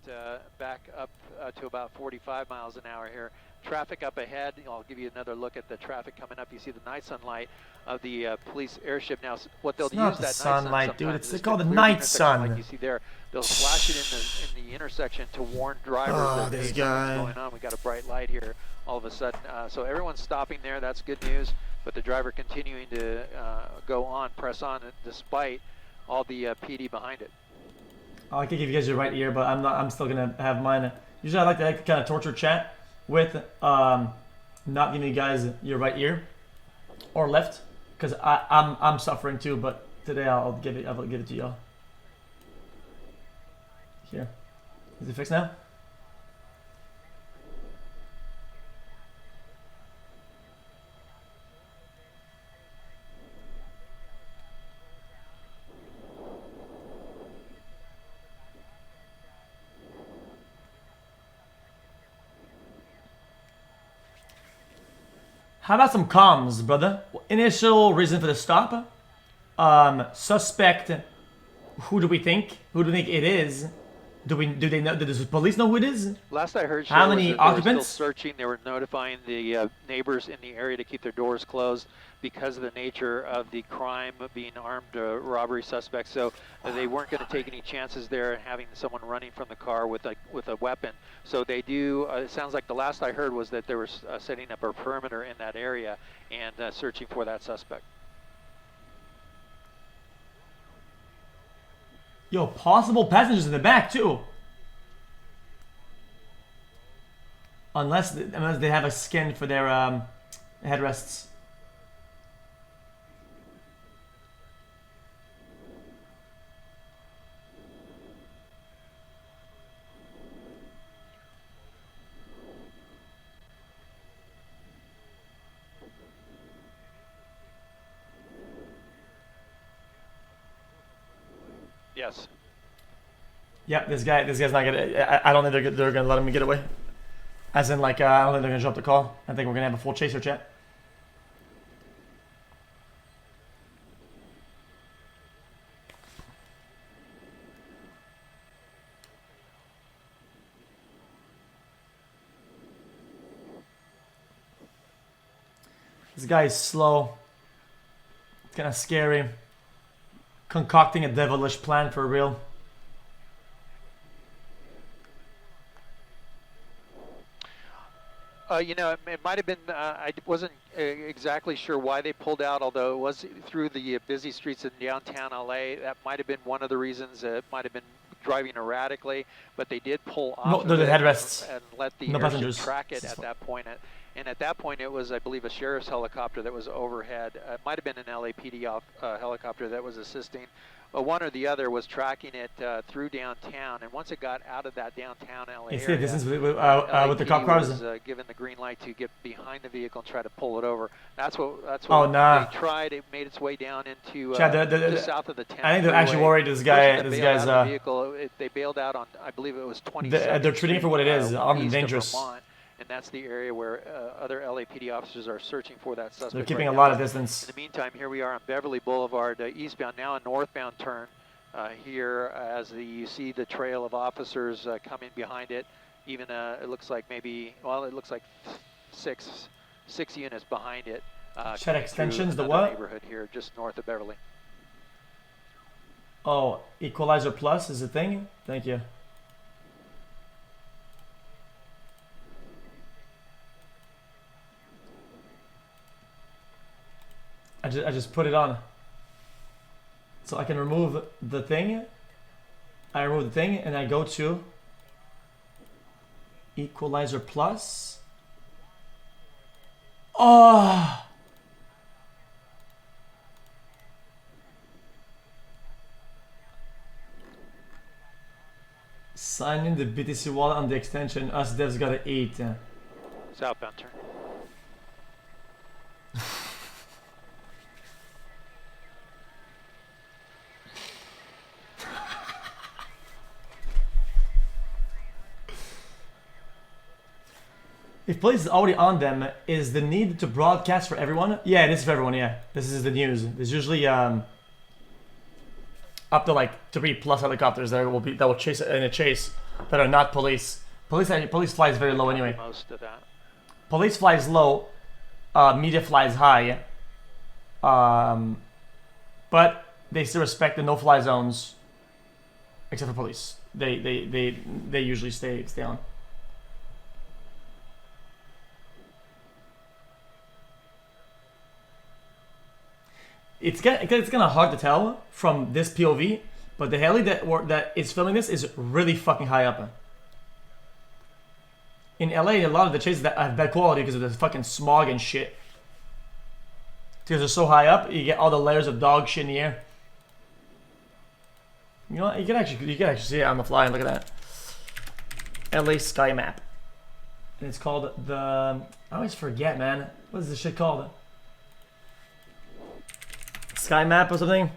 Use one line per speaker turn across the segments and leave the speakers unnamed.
but back up to about 45 miles an hour here. Traffic up ahead. I'll give you another look at the traffic coming up. You see the night sunlight of the police airship. Now, what they'll use that
sunlight, dude. It's called the night sun.
Like you see there, they'll flash it in the intersection to warn drivers that
this
something's
guy
going on. We got a bright light here. All of a sudden, so everyone's stopping there. That's good news. But the driver continuing to go on, press on, despite all the PD behind it.
I can give you guys your right ear, but I'm still gonna have mine. Usually, I like to kind of torture chat with not giving you guys your right ear or left, because I'm suffering too. But today I'll give it to y'all. Here, is it fixed now? How about some comms, brother? Initial reason for the stop. Suspect. Who do we think? Who do we think it is? Do they know? Does the police know who it is?
Last I heard,
how many occupants?
They were still searching. They were notifying the neighbors in the area to keep their doors closed because of the nature of the crime being armed robbery suspects. So they weren't going to take any chances there and having someone running from the car with a weapon. So they do. It sounds like the last I heard was that they were setting up a perimeter in that area and searching for that suspect.
Yo, possible passengers in the back too. Unless they have a skin for their headrests.
Yes.
Yep, this guy's not gonna. I don't think they're gonna let him get away. As in, like, I don't think they're gonna drop the call. I think we're gonna have a full chaser chat. This guy is slow. It's kind of scary. Concocting a devilish plan for real.
You know, it might have been, I wasn't exactly sure why they pulled out, although it was through the busy streets in downtown LA. That might have been one of the reasons. It might have been driving erratically, but they did pull off
the headrests
and let the
airship
track it at that point. And at that point, it was, I believe, a sheriff's helicopter that was overhead. It might have been an LAPD helicopter that was assisting. One or the other was tracking it through downtown, and once it got out of that downtown LA area,
this is with the cop cars.
Was given the green light to get behind the vehicle and try to pull it over. That's what they tried. It made its way down into just south of the town.
I think they're actually worried. This guy's
vehicle. They bailed out on, I believe it was 20.
They're treating it for what it is, armed and dangerous.
And that's the area where other LAPD officers are searching for that suspect.
They're keeping a lot of distance.
In the meantime, here we are on Beverly Boulevard, eastbound, now a northbound turn here as you see the trail of officers coming behind it. Even it looks like maybe, well, it looks like six units behind it.
Shed extensions, the what?
Neighborhood here, just north of Beverly.
Oh, Equalizer Plus is a thing? Thank you. I just put it on. So I can remove the thing. I remove the thing and I go to Equalizer Plus. Oh! Sign in the BTC wallet on the extension. Us devs gotta eat.
Southbound turn.
If police is already on them, is the need to broadcast for everyone? Yeah, it is for everyone, yeah. This is the news. There's usually up to like 3+ helicopters that will chase in a chase that are not police. Police flies very low anyway.
Most of that.
Police flies low, media flies high. But they still respect the no-fly zones, except for police. They usually stay on. It's kind of hard to tell from this POV, but the heli that is filming this is really fucking high up. In LA, a lot of the chases that have bad quality because of the fucking smog and shit. Because they're so high up, you get all the layers of dog shit in the air. You know what? You can actually see it on the fly. Look at that. LA sky map. And it's called the. I always forget, man. What is this shit called? Sky map or something?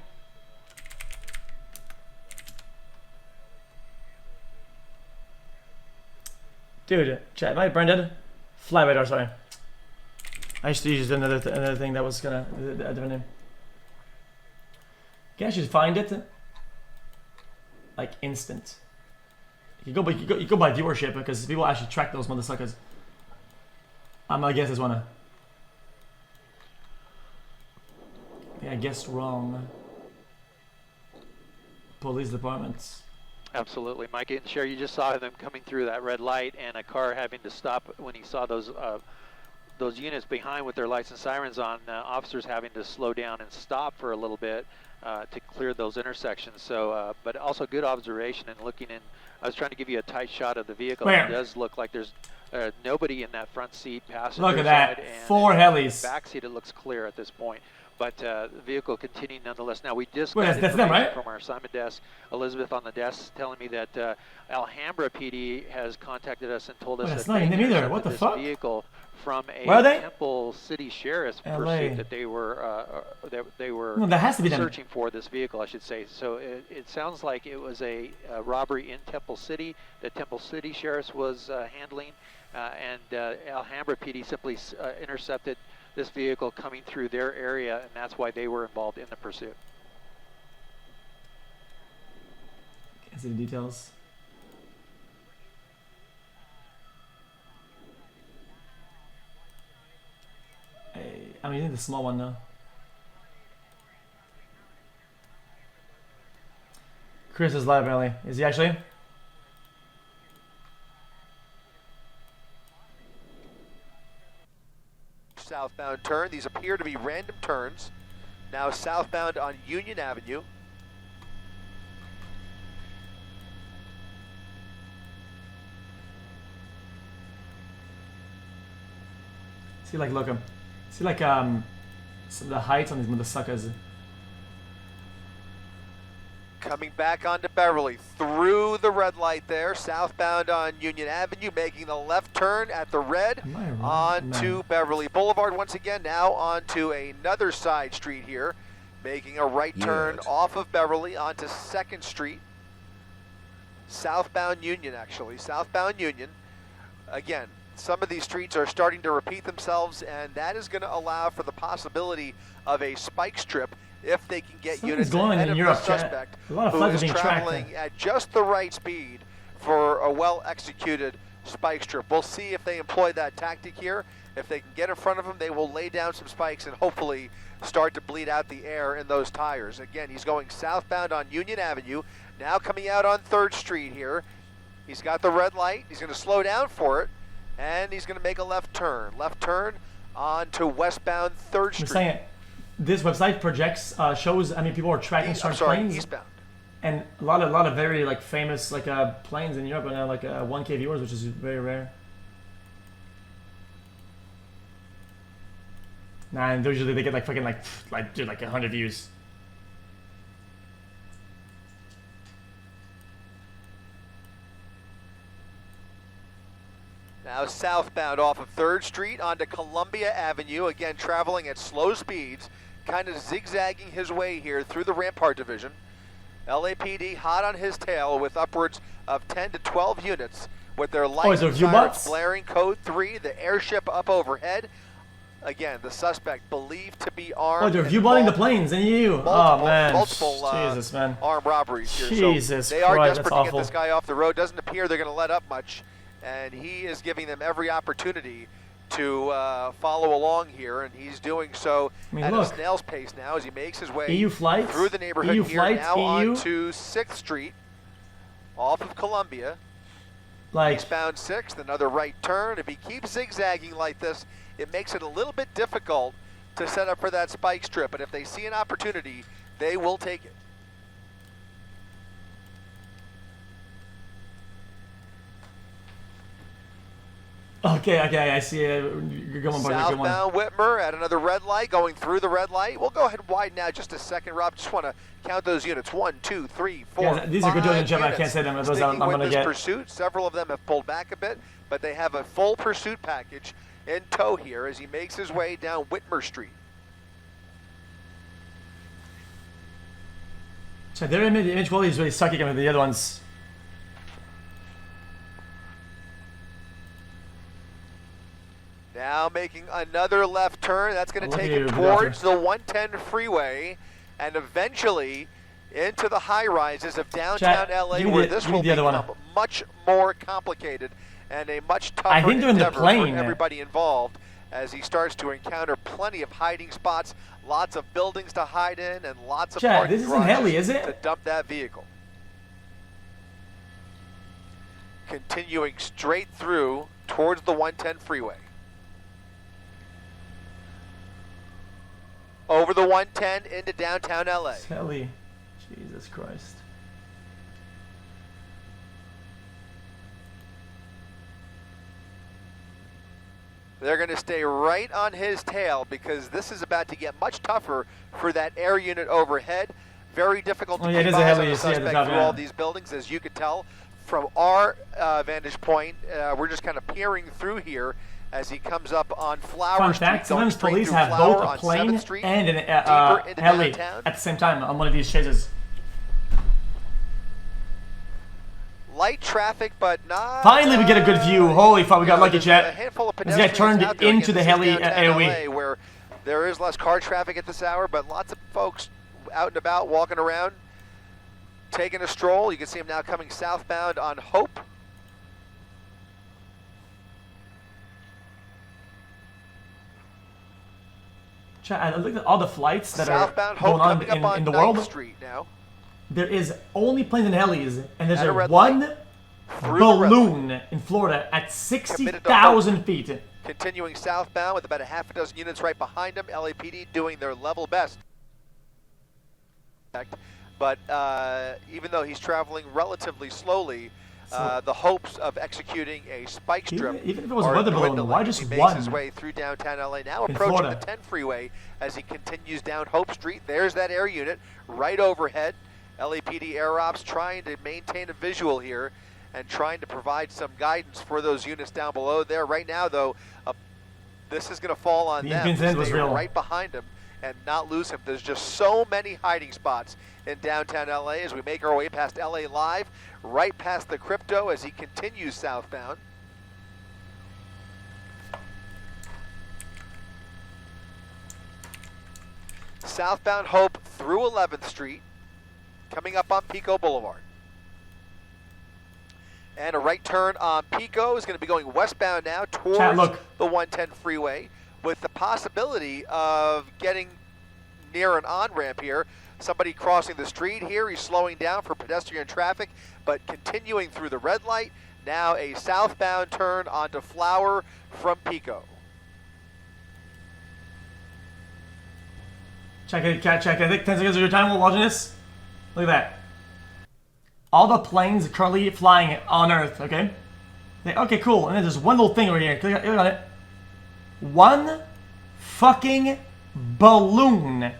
Dude, chat, am I brain dead? Fly radar, sorry. I used to use another thing that was gonna a different name. You can actually find it like instant. You go by viewership because people actually track those motherfuckers. I'm gonna guess this one. I guessed wrong. Police departments.
Absolutely, Mike and Sherry, you just saw them coming through that red light, and a car having to stop when he saw those units behind with their lights and sirens on. Officers having to slow down and stop for a little bit to clear those intersections. So, but also good observation and looking in. I was trying to give you a tight shot of the vehicle.
Where?
It does look like there's nobody in that front seat passenger
Look at that.
side, and
4 helis.
Back seat, it looks clear at this point. But the vehicle continuing nonetheless. Now we just
Wait,
got
that's them, right?
from our assignment desk, Elizabeth on the desk, telling me that Alhambra PD has contacted us and told us
that's
that
not
they
them either.
intercepted
What the
this
fuck?
vehicle from a
Where are they?
Temple City Sheriff's
LA.
pursuit that they were
No, that has to be them.
searching for this vehicle, I should say. So it sounds like it was a robbery in Temple City that Temple City Sheriff's was handling, and Alhambra PD simply intercepted this vehicle coming through their area, and that's why they were involved in the pursuit.
Can't see the details. I'm using the small one now. Chris is live, apparently. Is he actually?
Southbound turn. These appear to be random turns. Now southbound on Union Avenue.
See, like, look, see, like, some of the heights on these motherfuckers.
Coming back onto Beverly through the red light there, southbound on Union Avenue, making the left turn at the red
Am I wrong?
onto
No.
Beverly Boulevard once again. Now onto another side street here, making a right turn off of Beverly onto 2nd Street. Southbound Union, actually, southbound Union. Again, some of these streets are starting to repeat themselves, and that is going to allow for the possibility of a spike strip if they can get
Something's
units
going on
ahead
in
of
Europe,
the
chat.
suspect,
A lot of
who
flags
is
are being tracked.
traveling at just the right speed for a well-executed spike strip. We'll see if they employ that tactic here. If they can get in front of him, they will lay down some spikes and hopefully start to bleed out the air in those tires. Again, he's going southbound on Union Avenue, now coming out on 3rd Street here. He's got the red light. He's going to slow down for it, and he's going to make a left turn. Left turn onto westbound 3rd
I'm
Street.
saying it. This website projects, shows how many people are tracking certain planes.
Eastbound.
And a lot of very like famous like planes in Europe are now like 1K viewers, which is very rare. Nah, and usually they get like fucking dude, like 100 views.
Now southbound off of 3rd Street onto Columbia Avenue, again traveling at slow speeds, kind of zigzagging his way here through the Rampart Division. LAPD hot on his tail with upwards of 10 to 12 units with their lights
there
and
view
sirens
bots?
blaring code 3, the airship up overhead. Again, the suspect believed to be
Oh,
armed.
they're view botting the planes, and you. Oh man,
multiple
Jesus, man.
armed robberies here.
Jesus
so they are
Christ,
desperate
that's
to
awful.
get this guy off the road. Doesn't appear they're going to let up much, and he is giving them every opportunity to follow along here, and he's doing so at a snail's pace now as he makes his way
EU flights,
through the neighborhood
EU
here,
flights,
now
EU.
onto 6th Street, off of Columbia.
Like,
Eastbound 6th, another right turn. If he keeps zigzagging like this, it makes it a little bit difficult to set up for that spike strip, but if they see an opportunity, they will take it.
okay, I see it. You're going, buddy. You're going.
Southbound Whitmer at another red light, going through the red light. We'll go ahead and widen out just a second, Rob. Just want to count those units. 1, 2, 3, 4,
Yeah, these are good doing the job. I
units
can't say them. Those
sticking
I'm
with
gonna
this
get.
pursuit. Several of them have pulled back a bit, but they have a full pursuit package in tow here as he makes his way down Whitmer Street.
So their image quality is really sucky compared to the other ones.
Now making another left turn. That's going to
Look
take
at
him
you,
towards the 110 freeway and eventually into the high rises of downtown
Chat,
LA,
give me
where
the-
this
give me
will
the other one.
become much more complicated and a much tougher
I think they're in the
endeavor
plane.
for everybody involved as he starts to encounter plenty of hiding spots, lots of buildings to hide in, and lots of
Chat,
parking
this isn't
garages
heli, is it?
to dump that vehicle. Continuing straight through towards the 110 freeway. Over the 110 into downtown LA.
Heli. Jesus Christ.
They're going to stay right on his tail because this is about to get much tougher for that air unit overhead. Very difficult to
Oh, yeah, it
keep
is a
eyes
heli,
on the
you see at the
suspect
top,
through
yeah.
all these buildings, as you could tell. From our vantage point, we're just kind of peering through here as he comes up on Flower
Fun
Street.
fact,
going
sometimes
straight
police
through
have
Flower
both a
on
plane
7th Street,
and an
deeper into
heli
downtown.
at the same time on one of these chases.
Light traffic, but not...
Finally, we get a good view. Holy fuck, we got lucky,
there's a
chat.
handful of
This guy
pedestrians
turned
out there.
into
Again,
the
this is
heli
downtown
AOE.
LA, where there is less car traffic at this hour, but lots of folks out and about, walking around, taking a stroll. You can see him now coming southbound on Hope.
Chat, I look at all the flights that
Southbound
are
Hope
going on
coming up on
in the
9th
world.
Street now.
There is only planes and helis, and there's
At a
a
red
one
light. Through the red
balloon in Florida at
Committed to
60,000 feet.
Continuing southbound with about a half a dozen units right behind him. LAPD doing their level best. But even though he's traveling relatively slowly, the hopes of executing a spike strip
Even if it was a
are
weather balloon,
dwindling.
why just
he makes
one?
his way through downtown LA, now
In
approaching
Florida.
the 10 freeway as he continues down Hope Street. There's that air unit right overhead. LAPD Air Ops trying to maintain a visual here and trying to provide some guidance for those units down below there. Right now, though, this is going to fall on
The
them
incident
to
was
stay
real.
right behind him and not lose him. There's just so many hiding spots in downtown LA as we make our way past LA Live, right past the Crypto as he continues southbound. Southbound Hope through 11th Street, coming up on Pico Boulevard. And a right turn on Pico is going to be going westbound now towards
look.
the 110 freeway with the possibility of getting near an on-ramp here. Somebody crossing the street here. He's slowing down for pedestrian traffic, but continuing through the red light. Now a southbound turn onto Flower from Pico.
Check it, cat, check it. I think 10 seconds of your time while watching this. Look at that. All the planes currently flying on Earth, okay? Okay, cool. And then there's one little thing over here. Click on it. One fucking balloon.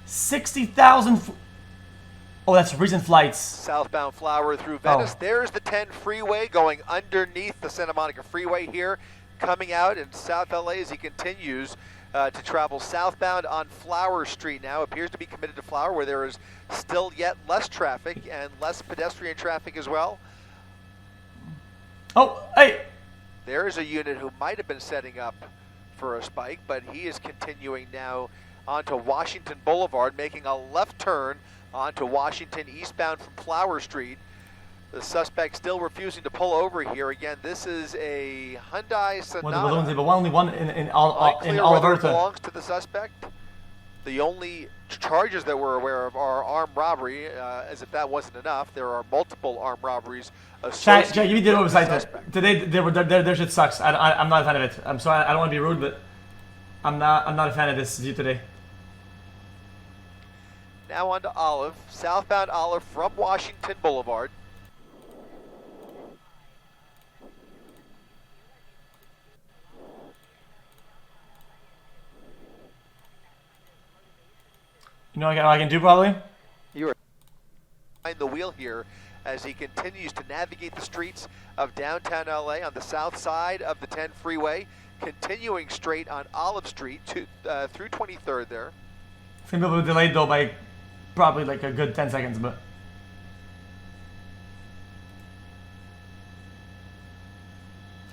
60,000. Oh, that's recent flights.
Southbound Flower through Venice.
Oh.
There's the 10 freeway going underneath the Santa Monica freeway here, coming out in South LA as he continues to travel southbound on Flower Street now. Appears to be committed to Flower, where there is still yet less traffic and less pedestrian traffic as well.
Oh, hey.
There's a unit who might have been setting up for a spike, but he is continuing now onto Washington Boulevard, making a left turn onto Washington eastbound from Flower Street. The suspect still refusing to pull over here. Again, this is a Hyundai Sonata.
But only one in all
Unclear
of
whether it
Earth.
belongs to the suspect. The only charges that we're aware of are armed robbery, as if that wasn't enough. There are multiple armed robberies associated
Chat, give me the
with the
oversight.
suspect.
Today, their shit sucks. I'm not a fan of it. I'm sorry. I don't want to be rude, but I'm not a fan of this view today.
Now on to Olive, southbound Olive from Washington Boulevard.
You know what I can do probably?
You are
Behind the wheel here as he continues to navigate the streets of downtown LA on the south side of the 10 freeway, continuing straight on Olive Street to, through 23rd there.
It's gonna be a little delayed though by probably like a good 10 seconds, but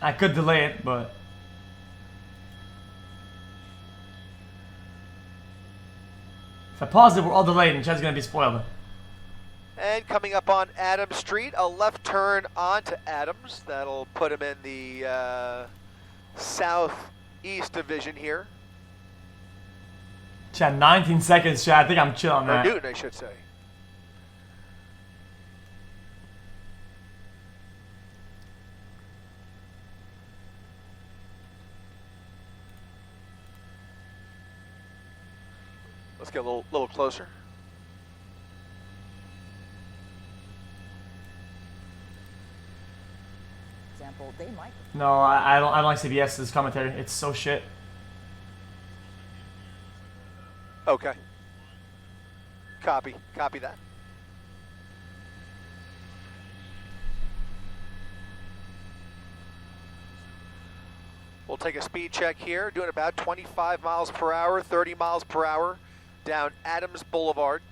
I could delay it, but if I pause it, we're all delayed and chat's gonna be spoiled.
And coming up on Adams Street, a left turn onto Adams. That'll put him in the southeast division here.
Chat, 19 seconds, chat. I think I'm chill on
Or
that.
Newton, I should say. Let's get a little closer.
Example, they might.
No, I don't like CBS's commentary. It's so shit.
Okay. Copy that. We'll take a speed check here, doing about 25 miles per hour, 30 miles per hour down Adams Boulevard.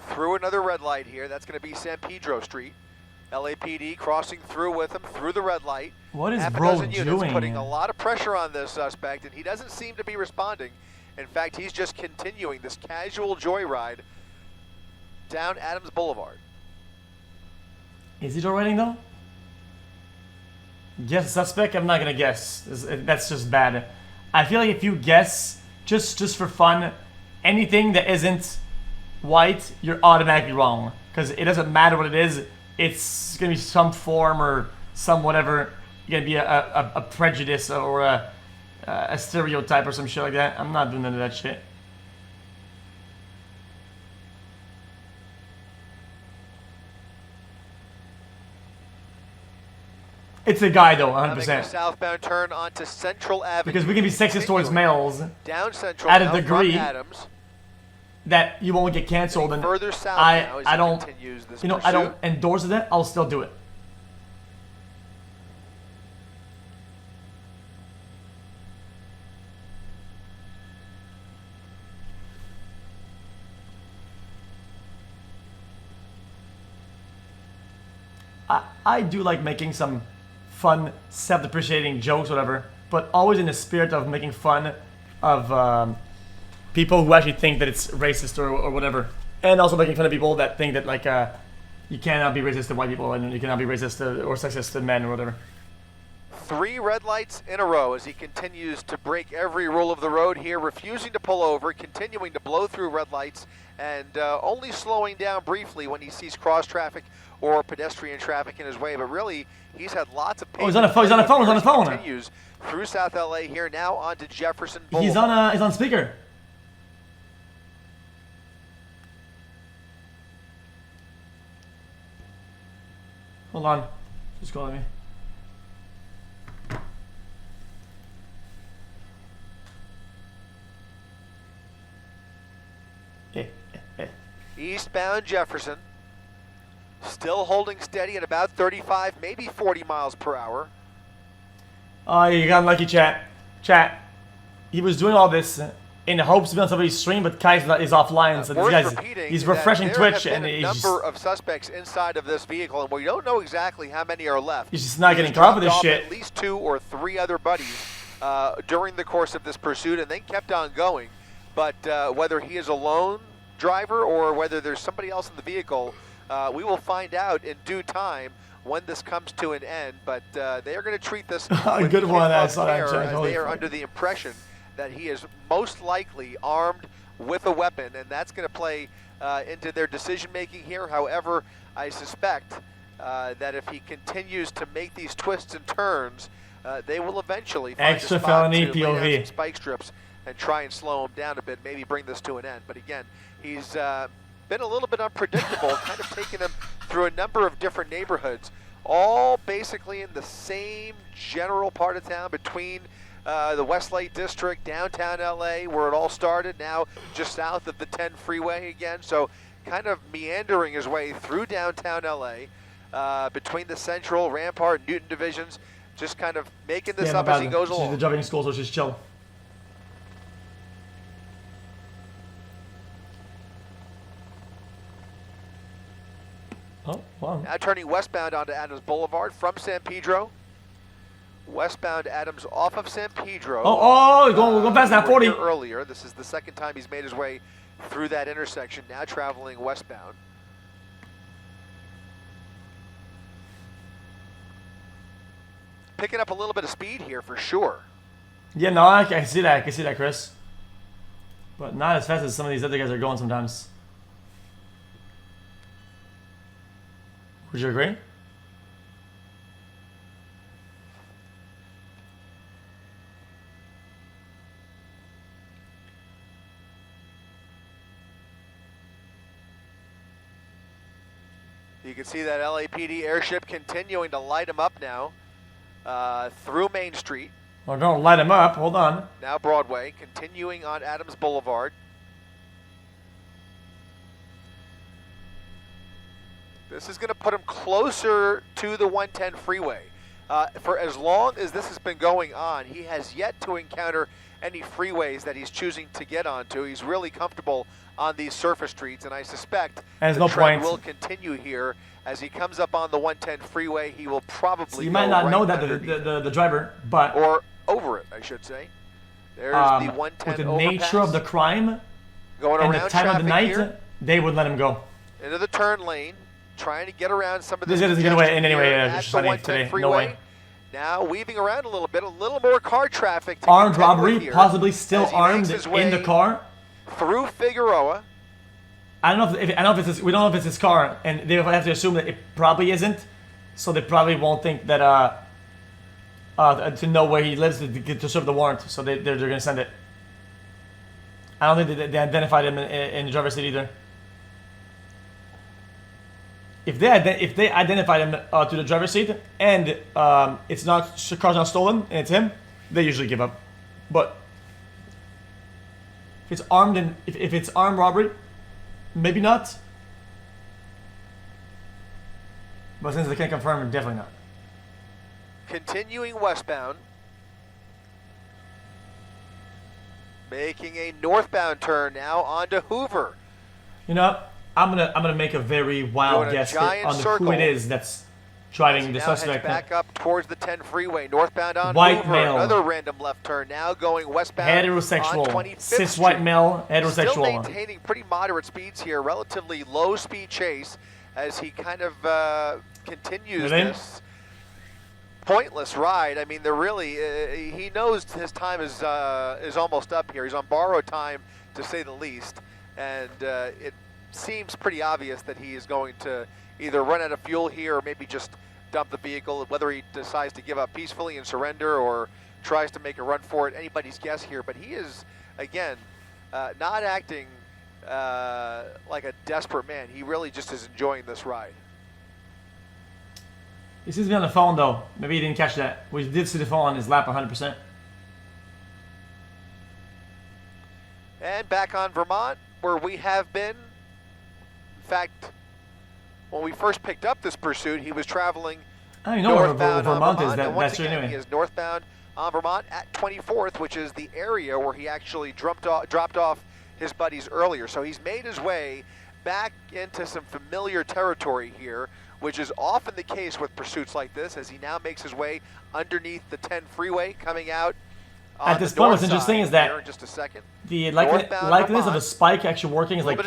Through another red light here. That's going to be San Pedro Street. LAPD crossing through with him through the red light.
What is
Half a
bro
dozen units
doing?
putting a lot of pressure on this suspect, and he doesn't seem to be responding. In fact, he's just continuing this casual joyride down Adams Boulevard.
Is he joyriding though? Guess suspect? I'm not gonna guess. That's just bad. I feel like if you guess just for fun, anything that isn't white, you're automatically wrong. Because it doesn't matter what it is. It's gonna be some form or some whatever. You're gonna be a prejudice or a stereotype or some shit like that. I'm not doing none of that shit. It's a guy though,
Now making a
100%.
southbound turn onto Central Avenue.
Because we can be sexist towards males
down Central
at a
now from
degree
Adams.
that you won't get canceled, and
Further south now as
I
he
don't,
continues this
you know,
pursuit.
I don't endorse that. I'll still do it. I do like making some fun, self-depreciating jokes, whatever, but always in the spirit of making fun of people who actually think that it's racist or whatever, and also making fun of people that think that like you cannot be racist to white people and you cannot be racist to, or sexist to men or whatever.
3 red lights in a row as he continues to break every rule of the road here, refusing to pull over, continuing to blow through red lights, and only slowing down briefly when he sees cross traffic or pedestrian traffic in his way. But really, he's had lots of.
Oh, he's on a phone. He's on a phone. He's on a phone.
Continues through South LA here now onto Jefferson Boulevard.
He's on speaker. Hold on, just calling me.
Eastbound Jefferson, still holding steady at about 35, maybe 40 miles per hour.
Oh, you got unlucky, chat. Chat. he was doing all this in the hopes to be on somebody's stream, but Kai's is offline, so this guy's he's refreshing Twitch, and
he's just... number of suspects inside of this vehicle, and we don't know exactly how many are left.
He's just not getting caught with this shit.
At least 2 or 3 other buddies during the course of this pursuit, and they kept on going. But whether he is a lone driver or whether there's somebody else in the vehicle, we will find out in due time when this comes to an end. But they are going to treat this
a good one. I saw that.
As they are under the impression that he is most likely armed with a weapon, and that's going to play into their decision making here. However, I suspect that if he continues to make these twists and turns, they will eventually find
extra
a spot
felony
to lay down
POV
some spike strips and try and slow him down a bit, maybe bring this to an end. But again, he's been a little bit unpredictable, kind of taking him through a number of different neighborhoods, all basically in the same general part of town between the Westlake District, downtown LA, where it all started, now just south of the 10 freeway again. So kind of meandering his way through downtown LA, between the Central, Rampart, Newton divisions, just kind of making this up as he goes along.
The driving school, so just chill. Oh, wow.
Now turning westbound onto Adams Boulevard from San Pedro. Westbound Adams off of San Pedro.
Oh, going past that 40.
Earlier, this is the second time he's made his way through that intersection. Now traveling westbound. Picking up a little bit of speed here for sure.
Yeah, no, I can see that. I can see that, Chris. But not as fast as some of these other guys are going sometimes. Would you agree?
You can see that LAPD airship continuing to light him up now through Main Street.
Well, don't light him up. Hold on.
Now Broadway, continuing on Adams Boulevard. This is going to put him closer to the 110 freeway. For as long as this has been going on, he has yet to encounter any freeways that he's choosing to get onto. He's really comfortable on these surface streets, and I suspect the trend will continue here. As he comes up on the 110 freeway, he will probably
so you might not know that the driver, but...
Or over it, I should say. There's the 110
with the
overpass.
nature of the crime
going
and
around
the time of the night,
here,
they would let him go.
into the turn lane, trying to get around some of
this
this.
This is get away in any way.
Just
today.
Freeway.
No way.
Now weaving around a little more car traffic. To
armed robbery, possibly still armed in the car.
Through Figueroa.
I don't know if it's we don't know if it's his car, and they have to assume that it probably isn't, so they probably won't think that to know where he lives to serve the warrant, so they're gonna send it. I don't think they identified him in the driver's seat either. If they identified him to the driver's seat and it's not the car's not stolen and it's him, they usually give up. But if it's armed and if it's armed robbery, maybe not. But since they can't confirm, definitely not.
Continuing westbound, making a northbound turn now onto Hoover.
You know, I'm gonna make a very wild guess on who it is that's driving the suspect.
Back up towards the 10 freeway, northbound on
white
Hoover.
Male.
Another random left turn now going westbound.
Heterosexual, cis white male, heterosexual.
Still maintaining pretty moderate speeds here, relatively low speed chase as he kind of continues this pointless ride. I mean, they're really he knows his time is almost up here. He's on borrowed time to say the least, and it seems pretty obvious that he is going to either run out of fuel here or maybe just dump the vehicle. Whether he decides to give up peacefully and surrender or tries to make a run for it, anybody's guess here. But he is, again, not acting like a desperate man. He really just is enjoying this ride.
He seems to be on the phone, though. Maybe he didn't catch that. We did see the phone on his lap 100%.
And back on Vermont, where we have been. In fact, when we first picked up this pursuit, he was traveling
I don't know where
northbound
Vermont
on
is.
And once
That's
again,
anyway.
he is northbound on Vermont at 24th, which is the area where he actually dropped off his buddies earlier. So he's made his way back into some familiar territory here, which is often the case with pursuits like this, as he now makes his way underneath the 10 freeway coming out.
At this point, what's interesting is that
in just a second,
the likeliness of a spike actually working is like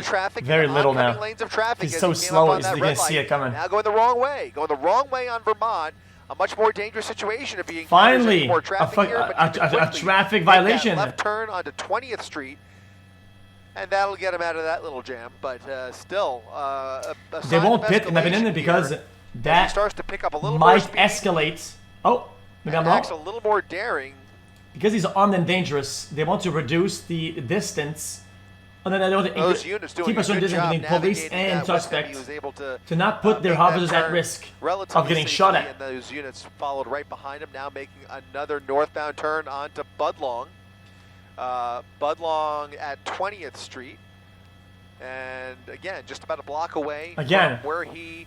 very little now.
Lanes of traffic.
He's so slow, you can see it coming.
Now going the wrong way on Vermont. A much more dangerous situation of being
finally
more traffic here,
a traffic violation.
Left turn onto 20th Street, and that'll get him out of that little jam. But still,
they won't pit in the beginning because that
starts to pick up a little
might
more speed.
escalate. Oh, maybe I'm wrong.
A little more daring.
Because he's armed and dangerous, they want to reduce the distance. And then they want to keep a certain distance between police and suspects to not put their officers at risk of getting shot at.
And those units followed right behind him, now making another northbound turn onto Budlong. Budlong at 20th Street. And again, just about a block away from where he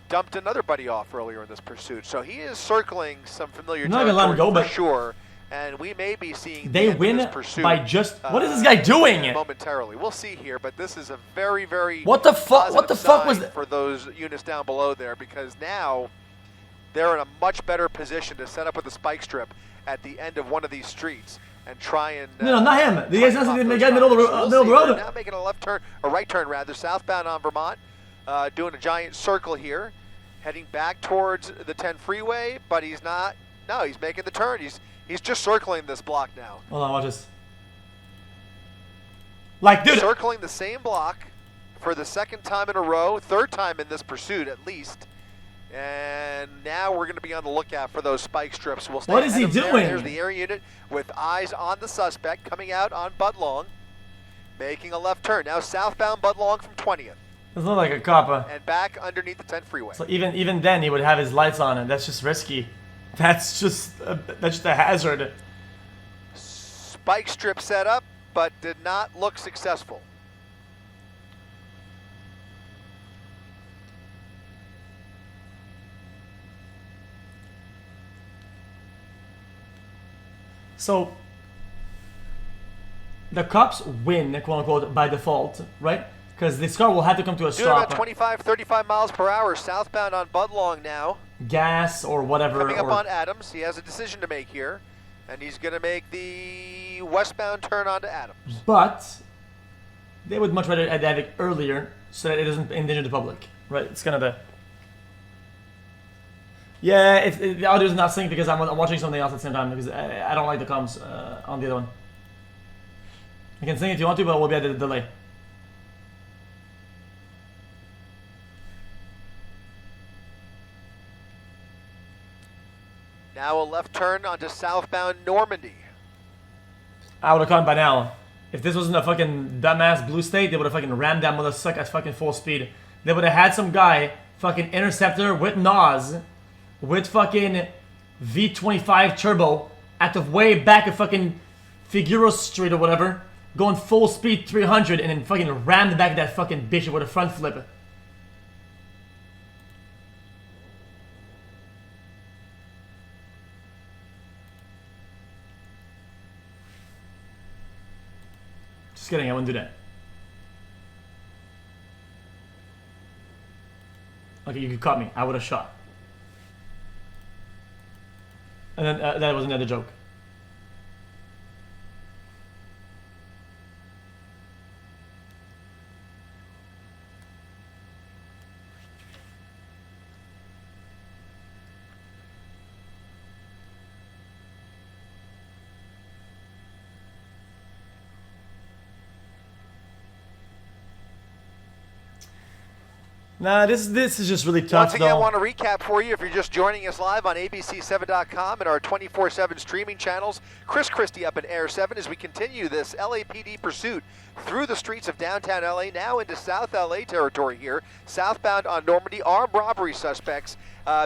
dumped another buddy off earlier in this pursuit. So he is circling some familiar territory for sure. And we may be seeing
they win by just what is this guy doing?
Momentarily, we'll see here, but this is a very, very
what the fuck was that
for those units down below there, because now they're in a much better position to set up with a spike strip at the end of one of these streets and try and
no, not him. The guy's not the guy in the middle of the road.
Now making a right turn rather, southbound on Vermont, doing a giant circle here, heading back towards the 10 freeway, but he's not. No, he's making the turn. He's just circling this block now.
Hold on, watch this. Like, dude.
Circling the same block for the second time in a row, third time in this pursuit at least. And now we're going to be on the lookout for those spike strips. We'll stay
what is he doing?
There's the air unit with eyes on the suspect coming out on Budlong, making a left turn. Now southbound Budlong from 20th.
Doesn't look like a cop.
And back underneath the 10 freeway.
So even then, he would have his lights on, and that's just risky. That's just a hazard.
Spike strip set up, but did not look successful.
So the cops win, quote unquote, by default, right? Because this car will have to come to a stop.
Doing about 25, 35 miles per hour southbound on Budlong now.
Gas or whatever.
Coming up on Adams, he has a decision to make here, and he's going to make the westbound turn onto Adams.
But they would much rather have it earlier so that it doesn't endanger the public, right? It's kind of the... Yeah, the audio is not synced because I'm watching something else at the same time because I don't like the comms on the other one. You can sing if you want to, but we'll be at a delay.
Now a left turn onto southbound Normandy.
I would have caught by now. If this wasn't a fucking dumbass blue state, they would have fucking rammed that motherfucker at fucking full speed. They would have had some guy, fucking interceptor with NOS, with fucking V25 turbo at the way back of fucking Figueroa Street or whatever, going full speed 300 and then fucking rammed the back of that fucking bitch with a front flip. Just kidding, I wouldn't do that. Okay, you could cut me. I would have shot. And then that was another joke. Nah, this is just really tough.
Once again, I want to recap for you if you're just joining us live on abc7.com and our 24/7 streaming channels. Chris Christie up in Air 7 as we continue this LAPD pursuit through the streets of downtown LA, now into South LA territory here. Southbound on Normandy, armed robbery suspects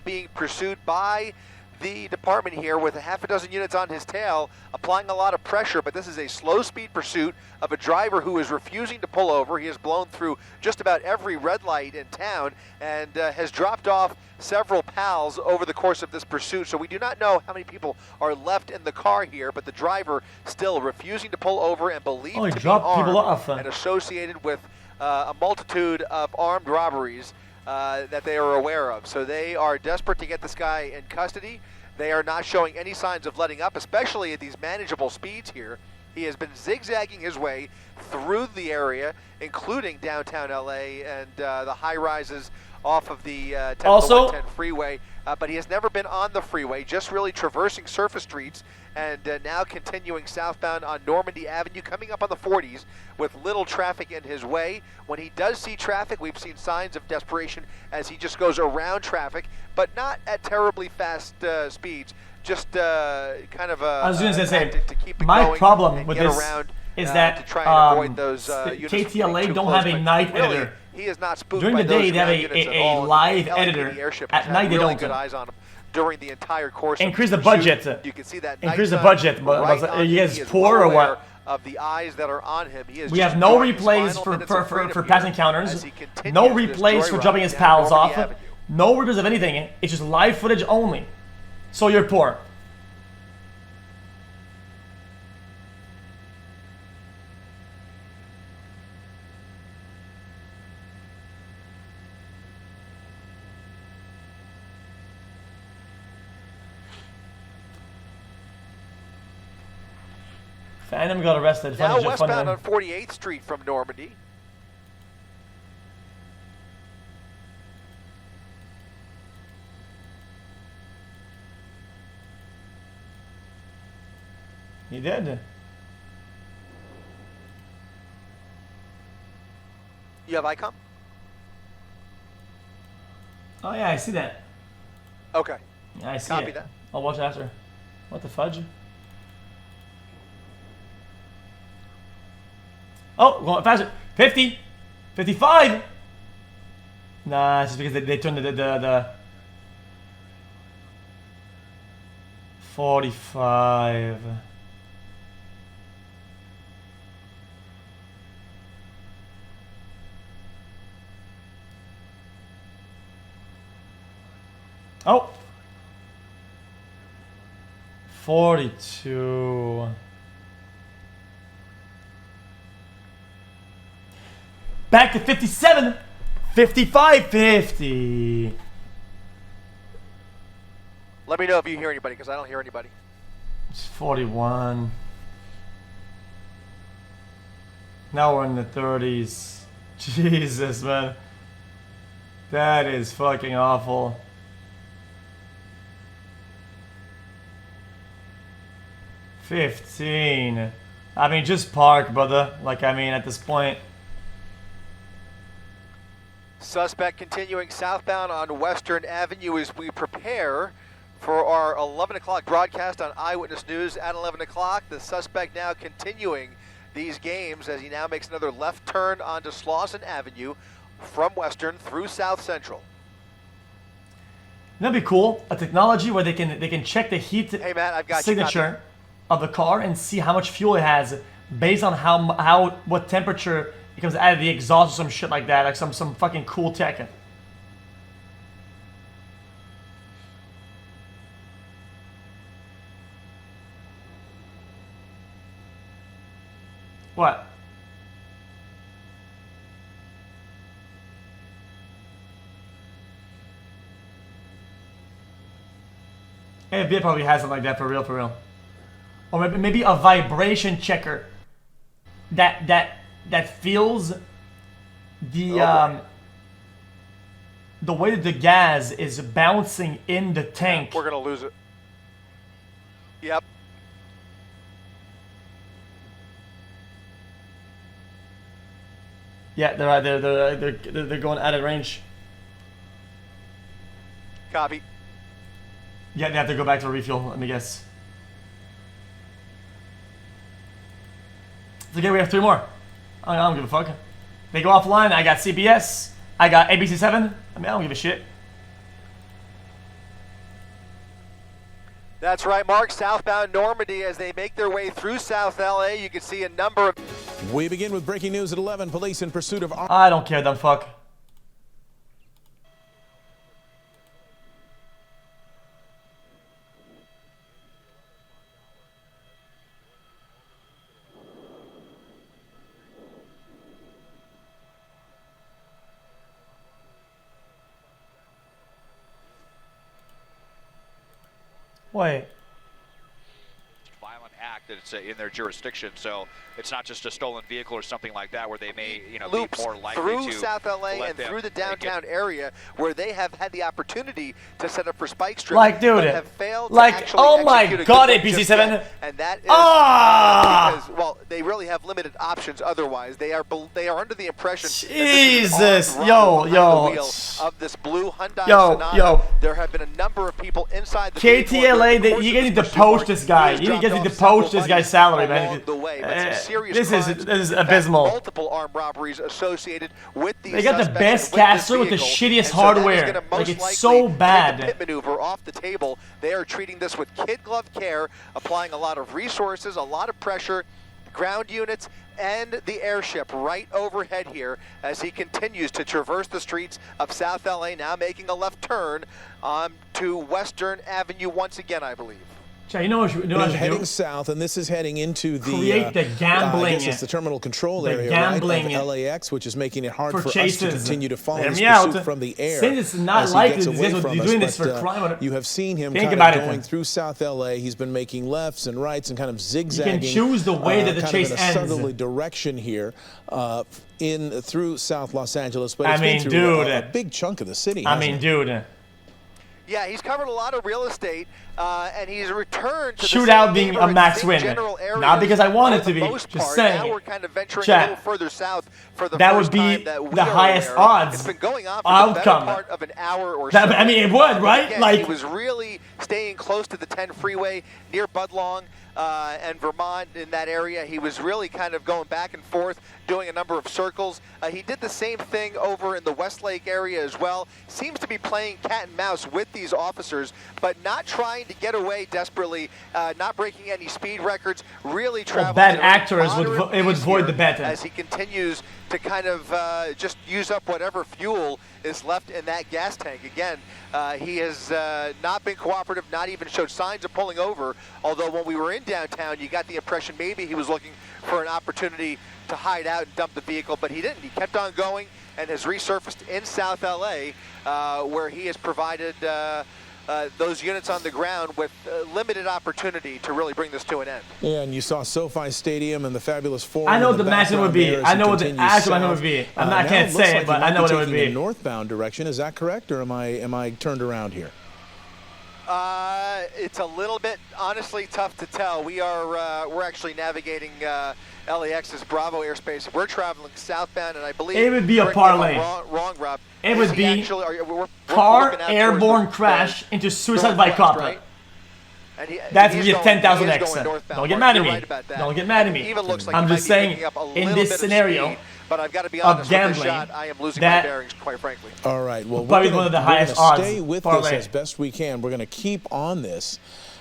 being pursued by the department here with a half a dozen units on his tail, applying a lot of pressure, but this is a slow-speed pursuit of a driver who is refusing to pull over. He has blown through just about every red light in town and has dropped off several pals over the course of this pursuit, so we do not know how many people are left in the car here, but the driver still refusing to pull over and believed to be armed and associated with a multitude of armed robberies that they are aware of. So they are desperate to get this guy in custody. They are not showing any signs of letting up, especially at these manageable speeds here. He has been zigzagging his way through the area, including downtown LA and the high rises off of the 110 freeway, but he has never been on the freeway, just really traversing surface streets and now continuing southbound on Normandy Avenue, coming up on the 40s with little traffic in his way. When he does see traffic, we've seen signs of desperation as he just goes around traffic, but not at terribly fast speeds, just kind of
I was going to say,
to keep it
my
going
problem
and
with
get
this
around,
is that
to try and avoid those units from
KTLA
getting too
don't
close,
have a
but
night
really,
editor.
He is not spooked
During
by
the day,
those
they have
ground units at
a
all.
live
The LAPD
editor.
airship
At
has
night,
had
they
really
don't.
good eyes on him during the entire course.
Increase
of
the
pursuit.
budget.
You can see that
Increase the
night
budget.
sun
But
right
are
on
you
him.
guys
He is
poor
well
or what?
aware of the eyes that are on him. He is
We
just
have no
enjoying his
replays
final
for
minutes of freedom here
pass encounters.
as he continues
No
this
replays for
joyride
jumping his
down
pals
Normandy
off.
Avenue.
No replays of anything. It's just live footage only. So you're poor. Phantom got arrested.
Now
Funny,
westbound
funny,
on 48th Street from Normandy.
He did.
You have ICOM?
Oh yeah, I see that.
Okay.
Yeah, I see
Copy
it.
that.
I'll watch it after. What the fudge? Oh, going faster. 50. 55. Nah, it's just because they turned the 45. Oh. 42. Back to 57. 55, 50.
Let me know if you hear anybody, because I don't hear anybody.
It's 41. Now we're in the 30s. Jesus, man. That is fucking awful. $15. I mean, just park, brother. Like, I mean, at this point.
Suspect continuing southbound on Western Avenue as we prepare for our 11 o'clock broadcast on Eyewitness News at 11 o'clock. The suspect now continuing these games as he now makes another left turn onto Slauson Avenue from Western through South Central.
That'd be cool. A technology where they can check the heat
Hey, Matt, I've got
signature of the car and see how much fuel it has based on what temperature it comes out of the exhaust or some shit like that, like some fucking cool tech. What? FBI probably has something like that for real. Or maybe a vibration checker that feels the the way that the gas is bouncing in the tank.
We're gonna lose it. Yep.
Yeah, they're going out of range.
Copy.
Yeah, they have to go back to refuel. Let me guess. It's okay, we have 3 more. I don't give a fuck. They go offline. I got CBS. I got ABC7. I mean, I don't give a shit.
That's right, Mark. Southbound Normandy as they make their way through South LA. You can see a number of...
We begin with breaking news at 11. Police in pursuit of...
I don't care, dumb fuck. Wait.
Violent act that's in their jurisdiction, so it's not just a stolen vehicle or something like that where they may, you know,
loops
be more likely
through
to
South LA and through the downtown area where they have had the opportunity to set up for spike strips,
like, dude,
but have failed
like,
to actually
oh my
execute a
god,
good look
APC7.
just yet. And that is because, well, they really have limited options otherwise. They are under the impression
Jesus,
that
yo,
the wheel of this blue Hyundai Sonata. There have been a number of people inside the
KTLA, you guys need to poach this guy. You guys need to poach this guy's salary, man. This is abysmal.
Multiple armed robberies associated with these.
They got the best caster with the shittiest hardware. Like, it's so bad.
Pit maneuver off the table. They are treating this with kid glove care, applying a lot of resources, a lot of pressure, ground units, and the airship right overhead here as he continues to traverse the streets of South LA, now making a left turn to Western Avenue once again, I believe.
Chad, you know what I should
heading
do?
south, and this is heading into the
create the gambling.
I guess it's the terminal control
the
area
gambling
of LAX, which is making it hard for
chases.
us to continue to follow
Hear
his
me
pursuit
out.
from the air.
Since it's not likely these guys will be doing this for crime.
You have seen him
Think
kind
about
of
it.
going through South LA. He's been making lefts and rights and kind of zigzagging.
You can choose the way that the
kind
chase
of in a
ends.
southerly direction here through South Los Angeles. But
I
it's
mean,
been through
dude,
a big chunk of the city.
I mean, dude.
Yeah, he's covered a lot of real estate, and he's returned to
Shootout being a max win. Not because I want it to be, just saying.
Now we're kind of venturing
Chat.
a little further south for the
That
first
would be
time that we
the
are
highest
aware.
odds
It's been going on for
outcome.
the better part of an hour or so.
I mean, it would, right?
Again,
Like,
he was really staying close to the 10 freeway near Budlong and Vermont in that area. He was really kind of going back and forth, doing a number of circles. He did the same thing over in the Westlake area as well. Seems to be playing cat and mouse with these officers, but not trying to get away desperately, not breaking any speed records, really traveling.
bad actors would void the bet.
As he continues to kind of just use up whatever fuel is left in that gas tank. Again, he has not been cooperative, not even showed signs of pulling over, although when we were in downtown, you got the impression maybe he was looking for an opportunity to hide out and dump the vehicle, but he didn't. He kept on going and has resurfaced in South LA, where he has provided those units on the ground with limited opportunity to really bring this to an end.
Yeah, and you saw SoFi Stadium and the fabulous forum.
I know what the matchup would be. I know what the actual matchup would be. I can't say it, but I know what it would be.
In northbound direction, is that correct, or am I turned around here?
It's a little bit, honestly, tough to tell. We're actually navigating LAX's Bravo airspace. We're traveling southbound, and I believe
it would be a parlay.
Wrong, Rob.
It would be car airborne crash into suicide by copter.
Right?
That's be a 10,000x. Don't get mad at me. Don't get mad at me. I'm just saying, in this scenario
but I've got to be honest,
of gambling,
with this shot, I am losing my bearings, quite frankly.
All right, well,
probably one of the highest odds.
Stay with this as best we can. We're going to keep on this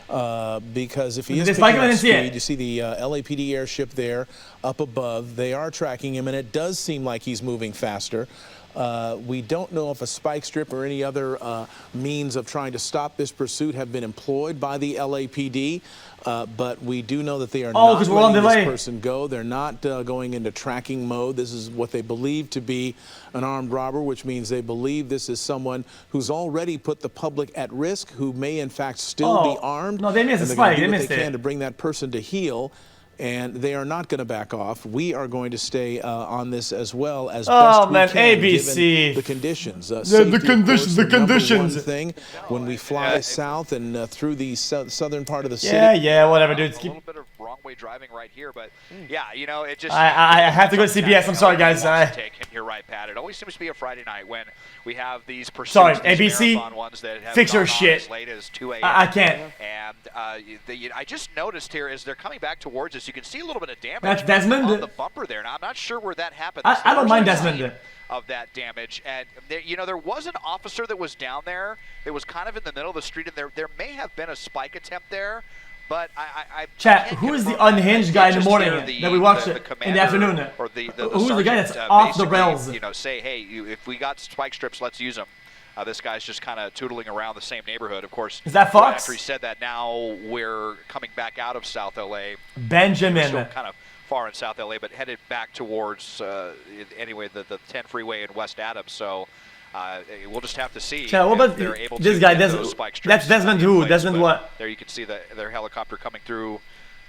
because if he is
picking
up speed, you see the LAPD airship there up above. They are tracking him, and it does seem like he's moving faster. We don't know if a spike strip or any other means of trying to stop this pursuit have been employed by the LAPD, but we do know that they are not letting this person go. They're not going into tracking mode. This is what they believe to be an armed robber, which means they believe this is someone who's already put the public at risk, who may in fact still be armed.
No, they missed the spike. They missed it.
They can to bring that person to heel. And they are not going to back off. We are going to stay on this as well as best we can,
ABC.
given the conditions.
The conditions.
Thing when we fly south and through the southern part of the city.
Yeah, whatever, dude.
A little bit of wrong one-way driving right here. But yeah, you know, it just
I have to go to CBS. I'm sorry, guys.
Take him. You're right, Pat. It always seems to be a Friday night when we have these pursuits,
Sorry,
these
ABC,
marathon ones that have
fix your
gone on
shit.
as late as 2 a.m.
I can't.
And I just noticed here as they're coming back towards us, you can see a little bit of damage
That's Desmond?
on the bumper there. Now I'm not sure where that happened.
I don't mind Desmond.
Of that damage, and there, you know, there was an officer that was down there that was kind of in the middle of the street, and there may have been a spike attempt there, but I
Chat,
can't
who is the
confirm that.
unhinged
I
guy in
did
the
just
morning
hear
that we watched in the
commander
afternoon?
or the
Who's the guy
sergeant,
that's off the
basically,
rails?
You know, say, hey, if we got spike strips, let's use them. This guy's just kind of tootling around the same neighborhood. Of course,
Is that Fox?
after he said that, now we're coming back out of South LA.
Benjamin.
Still kind of far in South LA, but headed back towards anyway the 10 freeway in West Adams. So we'll just have to see
Chat, what
if
about
they're able
this
to
guy?
get those spike strips.
That's Desmond
in
who?
place.
Desmond
But
what?
There you can see their helicopter coming through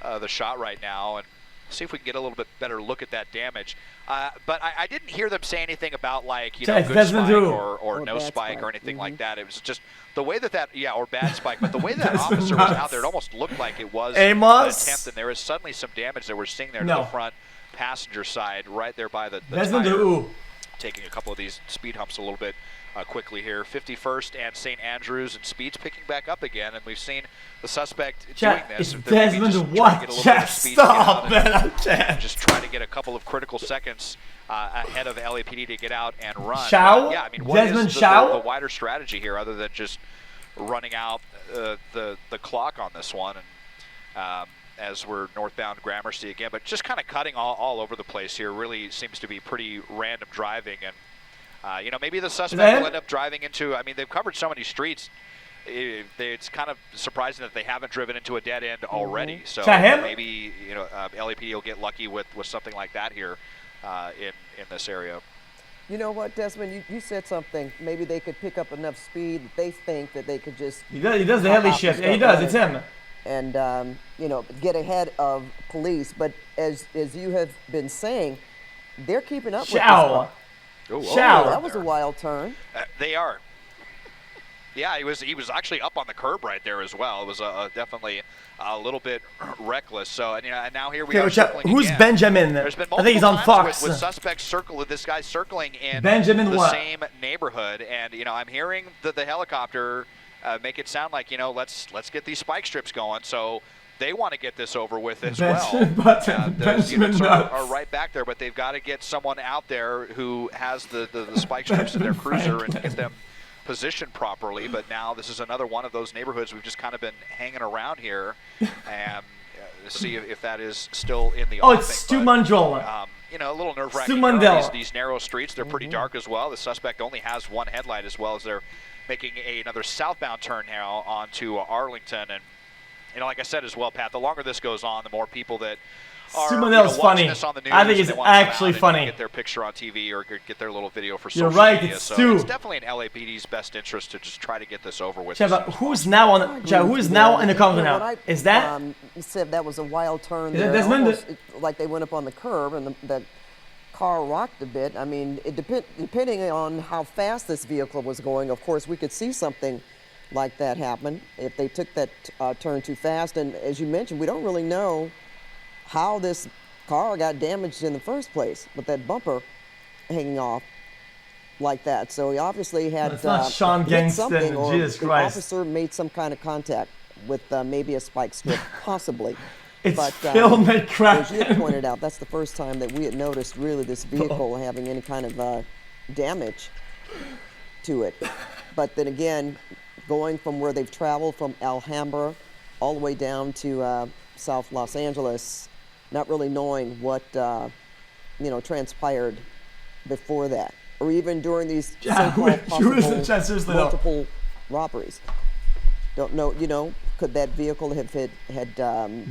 the shot right now, and see if we can get a little bit better look at that damage. But I didn't hear them say anything about, like, you know,
Chat,
good
Desmond
spike
who?
or no
bad
spike or
spike.
anything like that. It was just the way that or bad spike, but the way that
Desmond
officer was
nuts.
out there, it almost looked like it was
Amos?
an attempt, and there was suddenly some damage that we're seeing there to
No.
the front passenger side right there by the
Desmond
tire,
who?
taking a couple of these speed humps a little bit quickly here. 51st and St. Andrews, and speed's picking back up again, and we've seen the suspect
Chat,
doing
it's
this. They're maybe
Desmond
just trying to
what?
get a little bit
Chat,
of speed to get out
stop,
and
man. I can't.
just try to get a couple of critical seconds ahead of LAPD to get out and run.
Chow?
But, yeah, I mean, what
Desmond
is
Chow?
the wider strategy here other than just running out the clock on this one? And as we're northbound Gramercy again, but just kind of cutting all over the place here. Really seems to be pretty random driving, and you know, maybe the suspect will end up driving into. I mean, they've covered so many streets. It's kind of surprising that they haven't driven into a dead end already. So maybe, you know, LAPD will get lucky with something like that here in this area.
You know what, Desmond? You said something. Maybe they could pick up enough speed that they think that they could just.
He does the heli shit. Yeah, he does. It's him.
And you know, get ahead of police. But as you have been saying, they're keeping up with this car.
Chow.
That was a wild turn.
They are. Yeah, he was actually up on the curb right there as well. It was definitely a little bit reckless. So, and, you know, and now here we are circling
Who's
again.
Benjamin?
There's been
I think he's on
multiple times
Fox.
with suspects this guy's circling in
Benjamin
the
what?
same neighborhood, and you know, I'm hearing the helicopter make it sound like, you know, let's get these spike strips going. So they want to get this over with as well. The units are right back there, but they've got to get someone out there who has the spike strips in their cruiser and get them positioned properly. But now this is another one of those neighborhoods we've just kind of been hanging around here and see if that is still in the offing.
It's Stu Mundell.
You know, a little nerve-wracking.
Stu Mundell.
These narrow streets, they're pretty dark as well. The suspect only has one headlight as well as they're making another southbound turn now onto Arlington. And, you know, like I said as well, Pat, the longer this goes on, the more people that are
Mundell's
watching
funny.
this on the news,
I think
and
it's
they want to come
actually
out
funny.
and get their picture on TV or get their little video for
You're
social
right,
media.
it's
So
Stu.
it's definitely in LAPD's best interest to just try to get this over with.
But who's now on? Who is now in the car now? Is that?
You said that was a wild turn.
Is that
there.
Desmond?
Almost, like they went up on the curb and the car rocked a bit. I mean, it depending on how fast this vehicle was going, of course, we could see something like that happen if they took that turn too fast. And as you mentioned, we don't really know how this car got damaged in the first place with that bumper hanging off like that. So he obviously had
It's not Sean
hit
Gangston,
something, or
Jesus
the
Christ.
officer made some kind of contact with maybe a spike strip, possibly.
It's
But
Phil
as you had
McCracken.
pointed out, that's the first time that we had noticed really this vehicle having any kind of damage to it. But then again, going from where they've traveled from Alhambra all the way down to South Los Angeles, not really knowing what you know, transpired before that, or even during these so-called possible multiple robberies. Don't know, you know, could that vehicle have had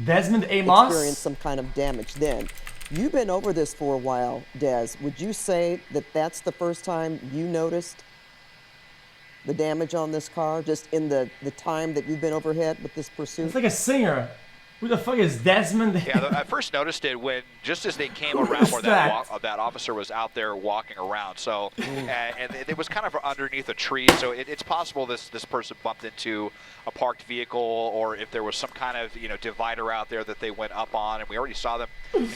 Desmond Amos?
experienced some kind of damage then? You've been over this for a while, Des. Would you say that that's the first time you noticed the damage on this car, just in the time that you've been overhead with this pursuit?
It's like a singer. Who the fuck is Desmond?
Yeah, I first noticed it when just as they came around where that officer was out there walking around. So, and it was kind of underneath a tree. So it's possible this person bumped into a parked vehicle, or if there was some kind of divider out there that they went up on, and we already saw them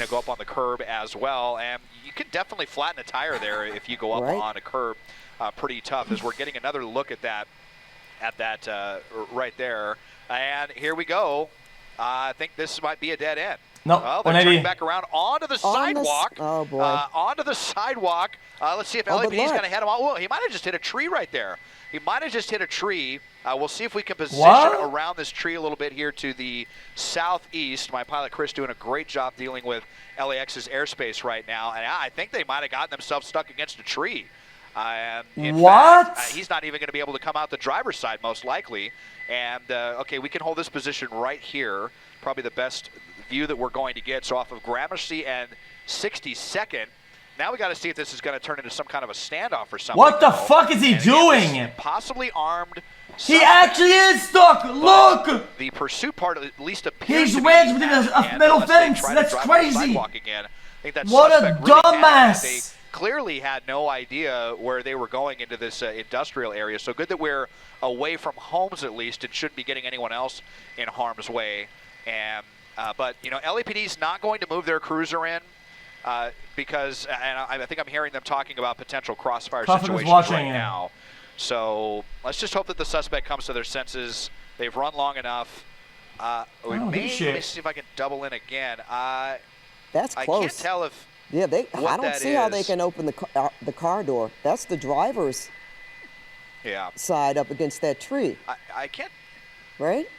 go up on the curb as well. And you can definitely flatten a tire there if you go up on a curb. Pretty tough. As we're getting another look at that right there, and here we go. I think this might be a dead end.
No,
they're turning back around onto the sidewalk.
Oh, boy.
Onto the sidewalk. Let's see if LAPD is going to head him on. Well, he might have just hit a tree right there. He might have just hit a tree. We'll see if we can position around this tree a little bit here to the southeast. My pilot, Chris, doing a great job dealing with LAX's airspace right now. And I think they might have gotten themselves stuck against a tree. In fact, he's not even going to be able to come out the driver's side, most likely. And, okay, we can hold this position right here. Probably the best view that we're going to get. So off of Gramercy and 62nd. Now we got to see if this is going to turn into some kind of a standoff or something.
What the fuck is he doing?
Possibly armed.
He actually is stuck. Look.
The pursuit part at least appears
He's wedged within a metal fence. That's crazy.
Again. I think that
what a dumbass.
They clearly had no idea where they were going into this industrial area. So good that we're away from homes at least and shouldn't be getting anyone else in harm's way. And but LAPD's not going to move their cruiser in because, and I think I'm hearing them talking about potential crossfire situations right now. So let's just hope that the suspect comes to their senses. They've run long enough. Let me see if I can double in again.
That's close.
I can't tell if.
Yeah, I don't see how they can open the car door. That's the driver's side up against that tree.
I can't.
Right?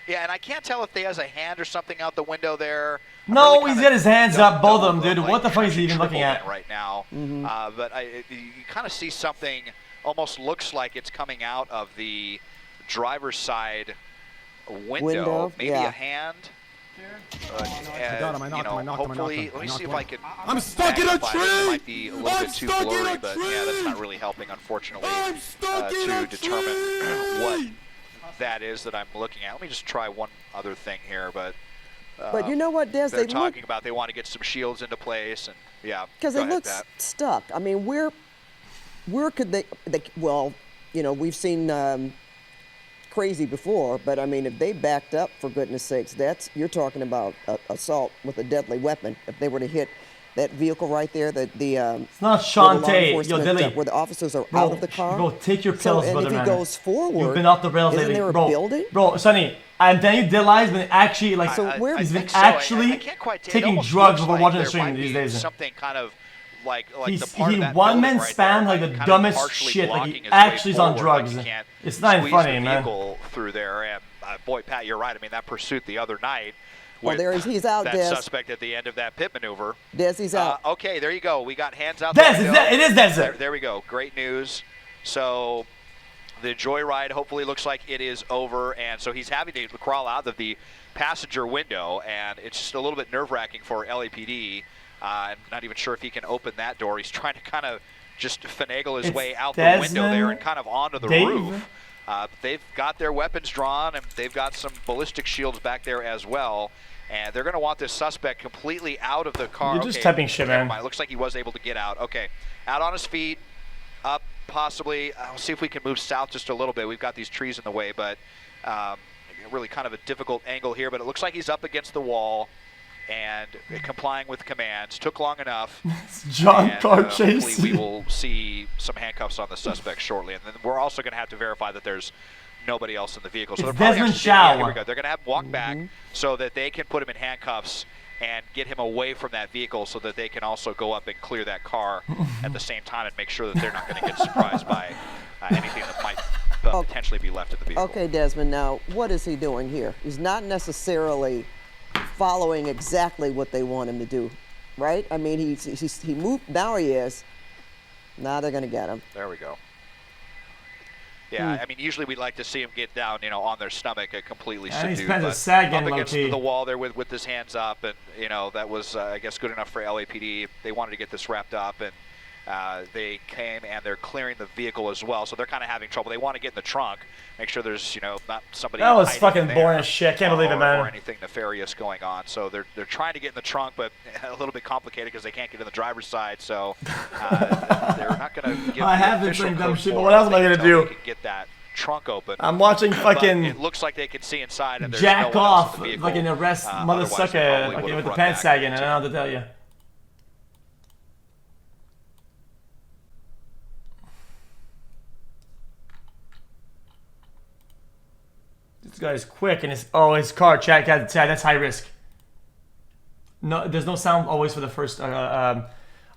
Yeah, and I can't tell if he has a hand or something out the window there.
No, he's got his hands up, both of them, dude. What the fuck is he even looking at
right now? But you kind of see something. Almost looks like it's coming out of the driver's side window. Maybe a hand. Hopefully, let me see if I can.
I'm stuck in a tree.
It might be a little bit too blurry, but yeah, that's not really helping, unfortunately, to determine what that is that I'm looking at. Let me just try one other thing here, but
you know what, Des?
They're talking about they want to get some shields into place, and
because they look stuck. I mean, where could they? Well, we've seen. Crazy before, but I mean, if they backed up, for goodness sakes, you're talking about assault with a deadly weapon. If they were to hit that vehicle right there,
it's not Shantae, yo, Dilly.
Where the officers are out of the car.
Bro, take your pills, brother,
and if he goes forward,
you've been off the rails
isn't
lately,
there a building?
Bro, Sonny, I'm telling you, Dilly's been actually he's been actually taking drugs over watching the stream these days.
Something kind of. Like
he
the part of that
one-man
right
spanned
there,
like the dumbest shit. Like he actually is on drugs. It's not even funny, man.
Through there, and boy, Pat, you're right. I mean, that pursuit the other night.
Well, he's out.
That
Des.
suspect at the end of that pit maneuver.
Des, he's out.
Okay, there you go. We got hands out.
Des, it is Des.
There we go. Great news. So the joyride hopefully looks like it is over, and so he's having to crawl out of the passenger window, and it's just a little bit nerve-wracking for LAPD. I'm not even sure if he can open that door. He's trying to kind of just finagle his way out the window there and kind of onto the roof. They've got their weapons drawn, and they've got some ballistic shields back there as well. And they're going to want this suspect completely out of the car.
You're just typing shit, man.
It looks like he was able to get out. Okay, out on his feet, up possibly. I'll see if we can move south just a little bit. We've got these trees in the way, but really kind of a difficult angle here. But it looks like he's up against the wall and complying with commands. Took long enough.
John car chase.
Hopefully we will see some handcuffs on the suspect shortly. And then we're also going to have to verify that there's nobody else in the vehicle. So they're probably
Desmond Chow.
Here we go. They're going to have him walk back so that they can put him in handcuffs and get him away from that vehicle so that they can also go up and clear that car at the same time and make sure that they're not going to get surprised by anything that might potentially be left in the vehicle.
Okay, Desmond, now what is he doing here? He's not necessarily following exactly what they want him to do, right? I mean, he moved, now he is. Now they're going to get him.
There we go. Yeah, I mean, usually we'd like to see him get down, on their stomach, completely subdued.
He's
but
sagging
up against the wall there with his hands up, and that was, I guess, good enough for LAPD. They wanted to get this wrapped up, and they came and they're clearing the vehicle as well. So they're kind of having trouble. They want to get in the trunk, make sure there's, you know, not somebody.
That was
hiding
fucking
there,
boring as shit. Can't believe it, man.
Or anything nefarious going on. So they're trying to get in the trunk, but a little bit complicated because they can't get in the driver's side. So they're not going to give
I
the
have been
official
saying dumb
code
shit, but
for
what
it
else am I gonna
until
do?
they can get that trunk open.
I'm watching
But
fucking
it looks like they can see inside, and there's
jack
no one else
off,
in the vehicle.
fucking arrest mother
Otherwise, they
sucker,
probably
fucking
would've
with the
run
pants
back.
sagging. I don't know what to tell you. This guy's quick, and his car, Chad, that's high risk. No, there's no sound always for the first,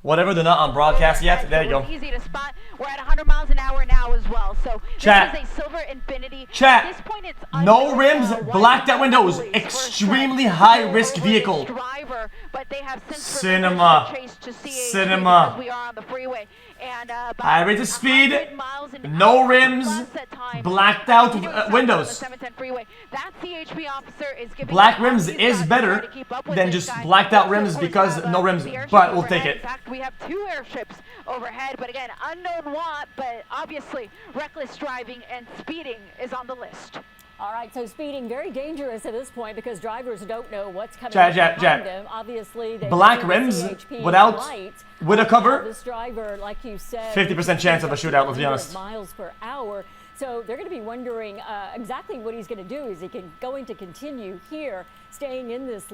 whatever, they're not on broadcast yet. There you go.
Easy to spot. We're at 100 miles an hour now as well. So
Chat.
this is a silver Infinity.
Chat.
At this point, it's
No
under,
rims, blacked out windows,
police. First
extremely
try
high
to pull
risk
over this
vehicle.
Driver, but they have since
Cinema.
prevented the chase to CHP
Cinema.
because we are on the freeway. And
High rate of speed,
100 miles an
no
hour
rims,
plus at times.
blacked out
Continuing south on the
windows.
710 freeway. That CHP officer is giving
Black
all
rims
these
is
guys
better
try to keep up with
than
this
just
guy.
blacked out
We also,
rims
of course,
because
have,
no rims,
the airship
but we'll take
overhead.
it.
In fact, we have 2 airships overhead, but again, unknown what, but obviously reckless driving and speeding is on the list.
All right, so speeding very dangerous at this point because drivers don't know what's coming
Chat,
behind them. Obviously, they
Black
see the
rims
CHP
without
light.
with a cover.
This driver, like you said,
50% chance of a shootout, let's be honest.
Miles per hour. So they're going to be wondering exactly what he's going to do. Is he going to continue here, staying in this?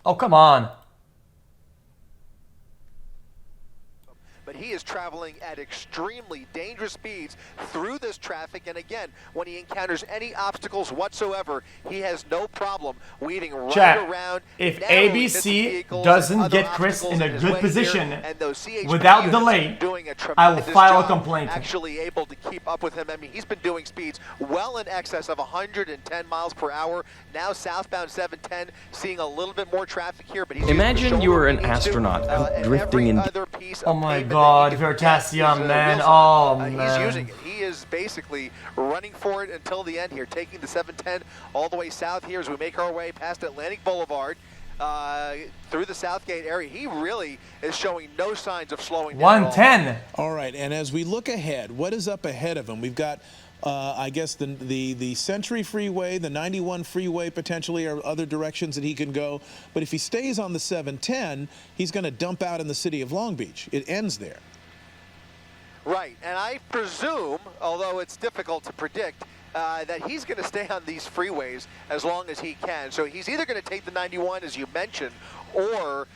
Oh, come on.
But he is traveling at extremely dangerous speeds through this traffic, and again, when he encounters any obstacles whatsoever, he has no problem weaving right
Chat,
around.
if
narrowing
ABC
vehicles
doesn't
and other
get Chris
obstacles
in a
his
good
way
position
here, and those CHP
without
units
delay,
doing a
I will
tremendous
file a
job
complaint.
Actually able to keep up with him. I mean, he's been doing speeds well in excess of 110 miles per hour. Now southbound 710, seeing a little bit more traffic here, but he's
Imagine you were an astronaut drifting in.
Oh my God, Vertassium, man. Oh
He's
man.
using it. He is basically running for it until the end here, taking the 710 all the way south here as we make our way past Atlantic Boulevard through the Southgate area. He really is showing no signs of slowing down.
110.
All right, and as we look ahead, what is up ahead of him? We've got, I guess, the Century Freeway, the 91 Freeway potentially, or other directions that he can go. But if he stays on the 710, he's going to dump out in the city of Long Beach. It ends there.
Right, and I presume, although it's difficult to predict, that he's going to stay on these freeways as long as he can. So he's either going to take the 91, as you mentioned, or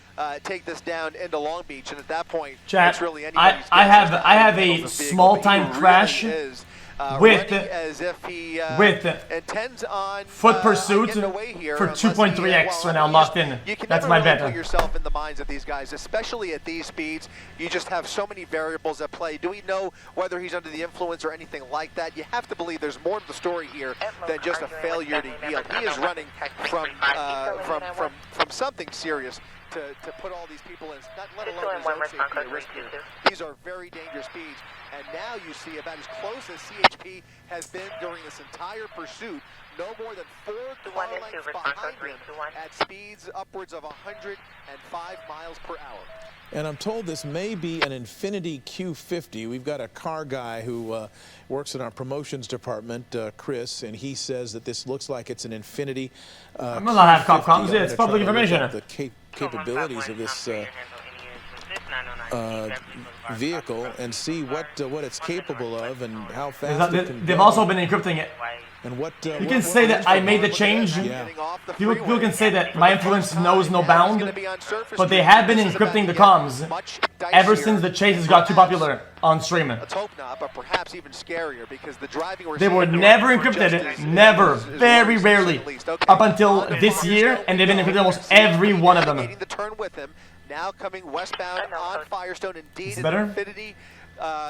take this down into Long Beach. And at that point,
Chat,
it's really anybody's
I
guess
have
as to how
a
he handles the vehicle,
small
but he
time
really
crash
is,
with
running as if he intends on
foot pursuit
getting away here
for
unless he,
2.3x right now locked in.
You can
That's
never
my
really
bet.
put yourself in the minds of these guys, especially at these speeds. You just have so many variables at play. Do we know whether he's under the influence or anything like that? You have to believe there's more to the story here than just a failure to yield. He is running from something serious to put all these people in, not let alone his own safety at risk here. These are very dangerous speeds. And now you see about as close as CHP has been during this entire pursuit, no more than 4 car lengths behind him at speeds upwards of 105 miles per hour.
And I'm told this may be an Infinity Q50. We've got a car guy who works in our promotions department, Chris, and he says that this looks like it's an Infinity
I'm not allowed to have cop comms.
Q50.
It's public
I'm gonna try to
information.
look up the capabilities of this vehicle and see what it's capable of and how fast it can
They've
go.
also been encrypting it.
And what
You can say that I made the change.
Yeah.
People can say that my influence knows no bound, but they have been encrypting the comms ever since the chases got too popular on stream.
Let's hope not, but perhaps even scarier because the driving we're
They were
seeing
never
just
encrypted,
as
never,
as
very
worrisome,
rarely,
at least. Okay.
up until
On
this
Firestone,
year, and they've been
we
encrypted
go.
almost every one of them.
Navigating the turn with him, now coming westbound on Firestone. Indeed,
Is it
an
better?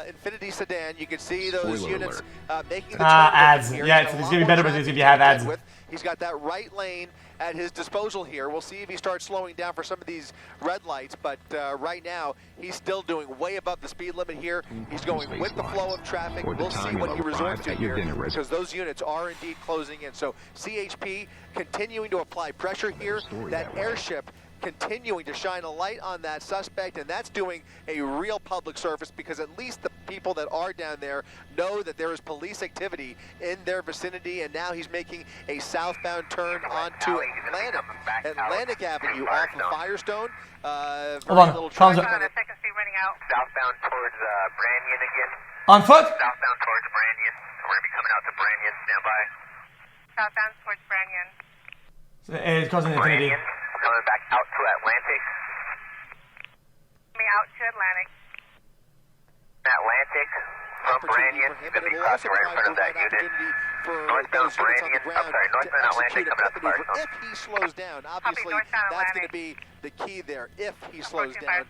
Infinity sedan. You can see those units making the turn.
Ads.
Here.
Yeah,
He's got
it's
a
gonna be
lot
better
more
if you
traffic
have
to
ads.
contend with. He's got that right lane at his disposal here. We'll see if he starts slowing down for some of these red lights, but right now he's still doing way above the speed limit here. He's going with the flow of traffic. We'll see what he resorts to here because those units are indeed closing in. So CHP continuing to apply pressure here. That airship continuing to shine a light on that suspect, and that's doing a real public service because at least the people that are down there know that there is police activity in their vicinity, and now he's making a southbound turn onto Atlantic Avenue off of Firestone.
Hold on,
traffic
on
a
second street running out. Southbound towards Branyan again.
On foot?
Southbound towards Branyan. We're going to be coming out to Branyan. Stand by. Southbound towards Branyan.
It's causing infinity.
Branyan. We're coming back out to Atlantic. Coming out to Atlantic. Atlantic from Branyan. Going to be crossing right in front of that unit. Northbound Branyan. Northbound Atlantic coming out to Firestone.
If he slows down, obviously that's going to be the key there. If he slows down,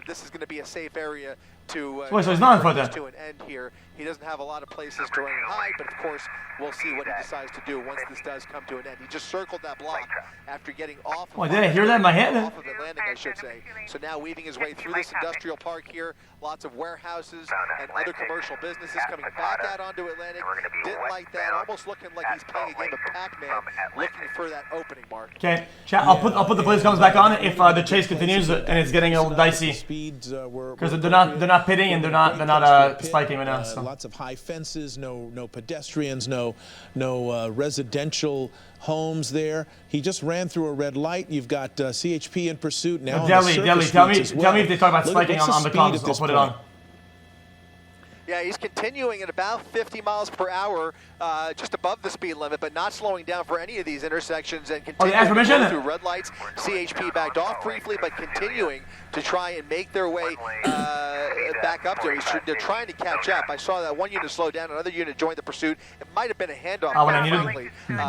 this is going to be a safe area to
so he's not for that.
To an end here. He doesn't have a lot of places to run and hide, but of course we'll see what he decides to do once this does come to an end. He just circled that block after getting off of,
did I hear that in my head?
off of Atlantic, I should say. So now weaving his way through this industrial park here, lots of warehouses and other commercial businesses coming back out onto Atlantic. Didn't like that, almost looking like he's playing a game of Pac-Man, looking for that opening, Mark.
Okay, chat. I'll put the police comes back on if the chase continues and it's getting a little dicey because they're not pitting and they're not spiking right now. So.
Lots of high fences, no pedestrians, no residential homes there. He just ran through a red light. You've got CHP in pursuit now.
Deli, tell me if they talk about spiking on the comms. I'll put it on.
Yeah, he's continuing at about 50 miles per hour, just above the speed limit, but not slowing down for any of these intersections and continuing to go through red lights. CHP backed off briefly, but continuing to try and make their way back up there. They're trying to catch up. I saw that one unit slow down, another unit joined the pursuit. It might have been a handoff,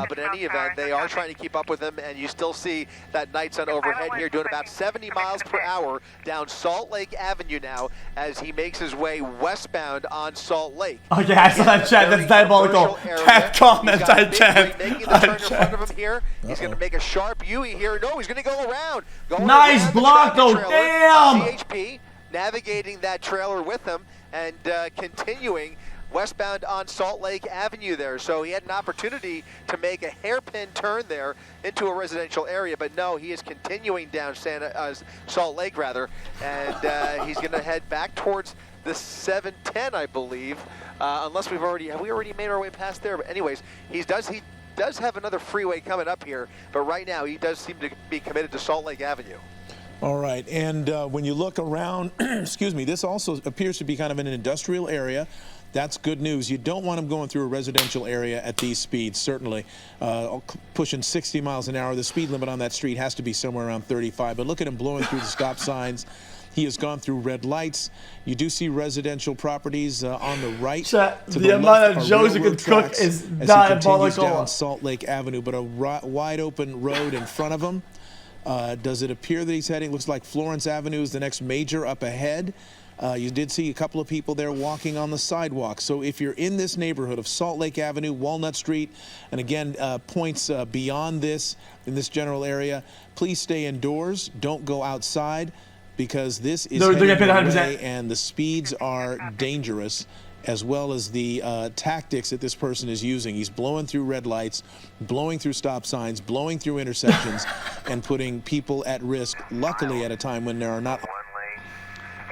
but in any event, they are trying to keep up with him, and you still see that night sun overhead here doing about 70 miles per hour down Salt Lake Avenue now as he makes his way westbound on Salt Lake.
Okay, I saw that chat. That's diabolical. That comment, that chat.
Making the turn in front of him here. He's going to make a sharp U here. No, he's going to go around.
Nice block, though. Damn.
CHP navigating that trailer with him and continuing westbound on Salt Lake Avenue there. So he had an opportunity to make a hairpin turn there into a residential area, but no, he is continuing down Salt Lake rather, and he's going to head back towards the 710, I believe, unless have we already made our way past there? But anyways, he does have another freeway coming up here, but right now he does seem to be committed to Salt Lake Avenue.
All right, and when you look around, excuse me, this also appears to be kind of an industrial area. That's good news. You don't want him going through a residential area at these speeds, certainly. Pushing 60 miles an hour. The speed limit on that street has to be somewhere around 35, but look at him blowing through the stop signs. He has gone through red lights. You do see residential properties on the right.
The amount of jokes you could cook is diabolical.
Down Salt Lake Avenue, but a wide open road in front of him. Does it appear that he's heading? Looks like Florence Avenue is the next major up ahead. You did see a couple of people there walking on the sidewalk. So if you're in this neighborhood of Salt Lake Avenue, Walnut Street, and again, points beyond this, in this general area, please stay indoors. Don't go outside, because this is heading away, and the speeds are dangerous, as well as the tactics that this person is using. He's blowing through red lights, blowing through stop signs, blowing through intersections, and putting people at risk, luckily at a time when there are not...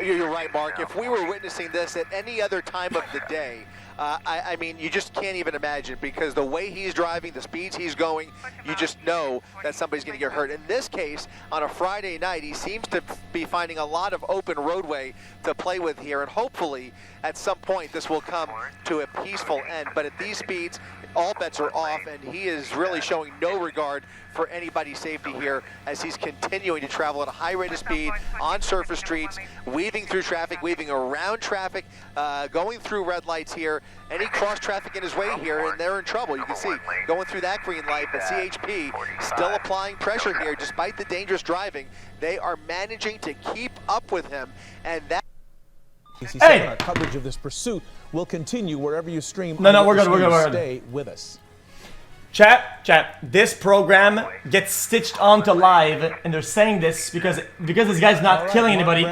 You're right, Mark. If we were witnessing this at any other time of the day, I mean, you just can't even imagine, because the way he's driving, the speeds he's going, you just know that somebody's going to get hurt. In this case, on a Friday night, he seems to be finding a lot of open roadway to play with here, and hopefully at some point this will come to a peaceful end. But at these speeds, all bets are off, and he is really showing no regard for anybody's safety here as he's continuing to travel at a high rate of speed on surface streets, weaving through traffic, weaving around traffic, going through red lights here. Any cross traffic in his way here, and they're in trouble. You can see going through that green light, but CHP still applying pressure here despite the dangerous driving. They are managing to keep up with him, and that...
Our coverage of this pursuit will continue wherever you stream.
No, we're good.
Stay with us.
Chat, this program gets stitched onto live, and they're saying this because this guy's not killing anybody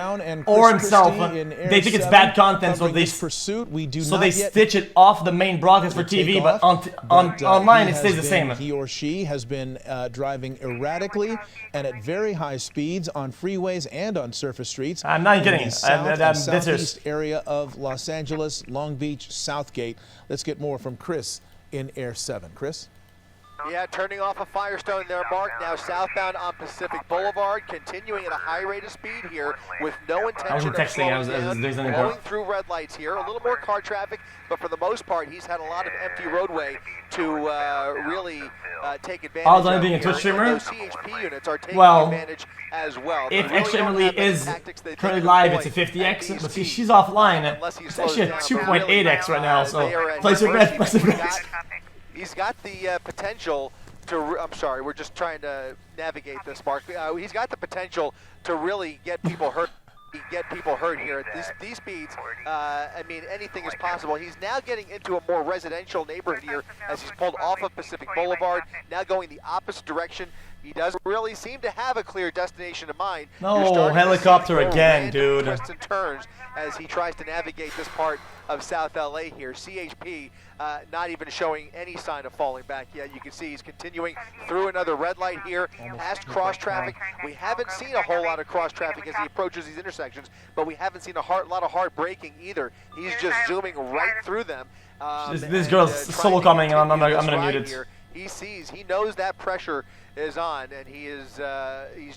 or himself. They think it's bad content, so they stitch it off the main broadcast for TV, but online it stays the same.
He or she has been driving erratically and at very high speeds on freeways and on surface streets.
I'm not kidding.
Southeast area of Los Angeles, Long Beach, Southgate. Let's get more from Chris in Air 7. Chris?
Yeah, turning off of Firestone there, Mark. Now southbound on Pacific Boulevard, continuing at a high rate of speed here with no intention of slowing down, going through red lights here. A little more car traffic, but for the most part, he's had a lot of empty roadway to really take advantage of.
Only being a Twitch streamer?
Those CHP units are taking advantage as well.
If Extra Emily is currently live, it's a 50x, but see, she's offline. It's actually a 2.8x right now, so place your bet, place your bet.
He's got the potential to, I'm sorry, we're just trying to navigate this, Mark. He's got the potential to really get people hurt. Here at these speeds. I mean, anything is possible. He's now getting into a more residential neighborhood here as he's pulled off of Pacific Boulevard, now going the opposite direction. He doesn't really seem to have a clear destination in mind.
No, helicopter again, dude.
Twists and turns as he tries to navigate this part of South LA here. CHP not even showing any sign of falling back yet. You can see he's continuing through another red light here, past cross traffic. We haven't seen a whole lot of cross traffic as he approaches these intersections, but we haven't seen a lot of hard braking either. He's just zooming right through them.
This girl's solo coming, and I'm gonna mute it.
Here. He knows that pressure is on, and he's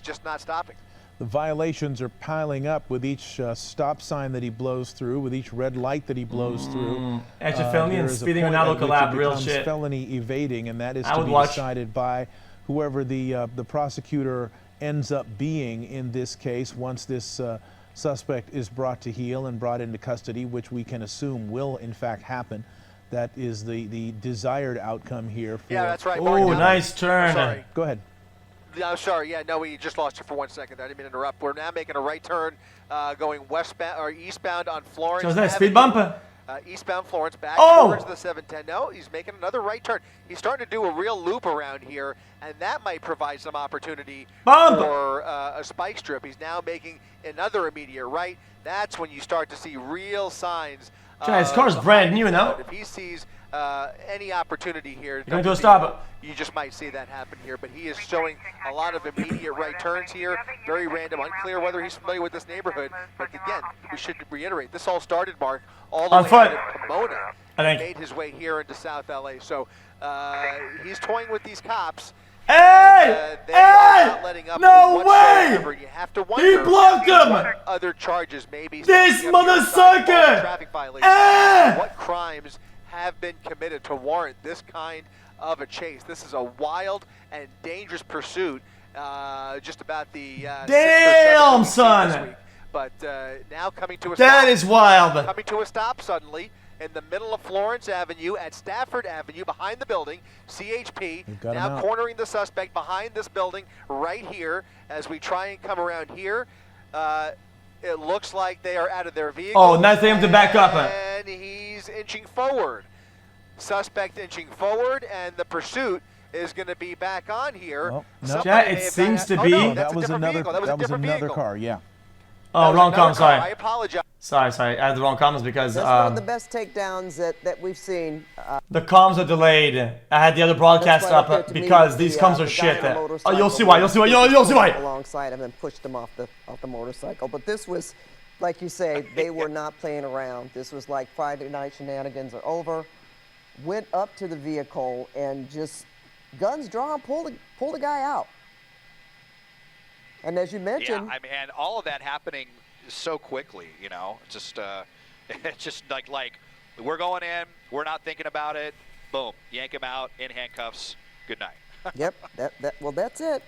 just not stopping.
The violations are piling up with each stop sign that he blows through, with each red light that he blows through.
Actually, felony and speeding are now collab, real shit.
Felony evading, and that is to be decided by whoever the prosecutor ends up being in this case once this suspect is brought to heel and brought into custody, which we can assume will in fact happen. That is the desired outcome here.
Yeah, that's right.
Oh, nice turn.
Sorry.
Go ahead.
I'm sorry. Yeah, no, we just lost you for 1 second. I didn't mean to interrupt. We're now making a right turn, going westbound or eastbound on Florence.
So is that a speed bump?
Eastbound Florence, back towards the 710. No, he's making another right turn. He's starting to do a real loop around here, and that might provide some opportunity for a spike strip. He's now making another immediate right. That's when you start to see real signs.
His car's brand new now.
If he sees any opportunity here,
you're going to stop.
You just might see that happen here. But he is showing a lot of immediate right turns here. Very random, unclear whether he's familiar with this neighborhood. But again, we should reiterate, this all started, Mark, all the way out of Pomona. And made his way here into South LA. So he's toying with these cops.
Hey!
They are not letting up
no way!
You have to wonder
he blocked him!
What other charges maybe.
This motherfucker!
Traffic violations. What crimes have been committed to warrant this kind of a chase? This is a wild and dangerous pursuit. Just about the
damn son.
But now coming to a
that
stop.
Is wild.
Coming to a stop suddenly in the middle of Florence Avenue at Stafford Avenue behind the building. CHP now cornering the suspect behind this building right here as we try and come around here. It looks like they are out of their vehicle.
Oh, nice for him to back up.
And he's inching forward. Suspect inching forward, and the pursuit is going to be back on here.
Well,
no. It seems to be.
No,
that was another car, yeah.
Oh, wrong comment, sorry.
I apologize.
Sorry, I had the wrong comments because
that's one of the best takedowns that we've seen.
The comms are delayed. I had the other broadcast up because these comms are shit. Oh, you'll see why. You'll see why.
Alongside him and pushed him off the motorcycle. But this was, like you say, they were not playing around. This was like Friday night shenanigans are over. Went up to the vehicle and just guns drawn, pull the guy out. And as you mentioned,
yeah, I mean, and all of that happening so quickly, you know, just it's just like we're going in, we're not thinking about it, boom, yank him out in handcuffs, good night.
Yep, well, that's it.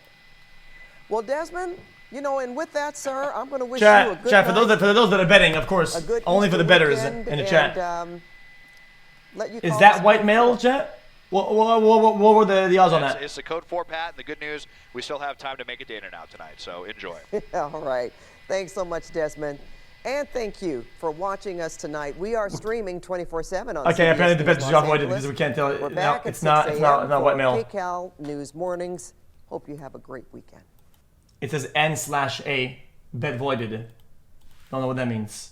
Well, Desmond, you know, and with that, sir, I'm going to wish you a good
chat,
night.
for those that are betting, of course, only for the bettors in the chat. Is that white male, chat? What were the odds on that?
It's the code 4 Pat, and the good news, we still have time to make a day in and out tonight, so enjoy.
All right. Thanks so much, Desmond. And thank you for watching us tonight. We are streaming 24/7 on
Okay,
CBS
apparently the
News
best
Los
job avoided
Angeles.
because we can't tell.
We're
No,
back at
it's not.
6
It's not.
a.m.
Not
for
white mail.
KCAL News Mornings. Hope you have a great weekend.
It says N/A bet voided. Don't know what that means.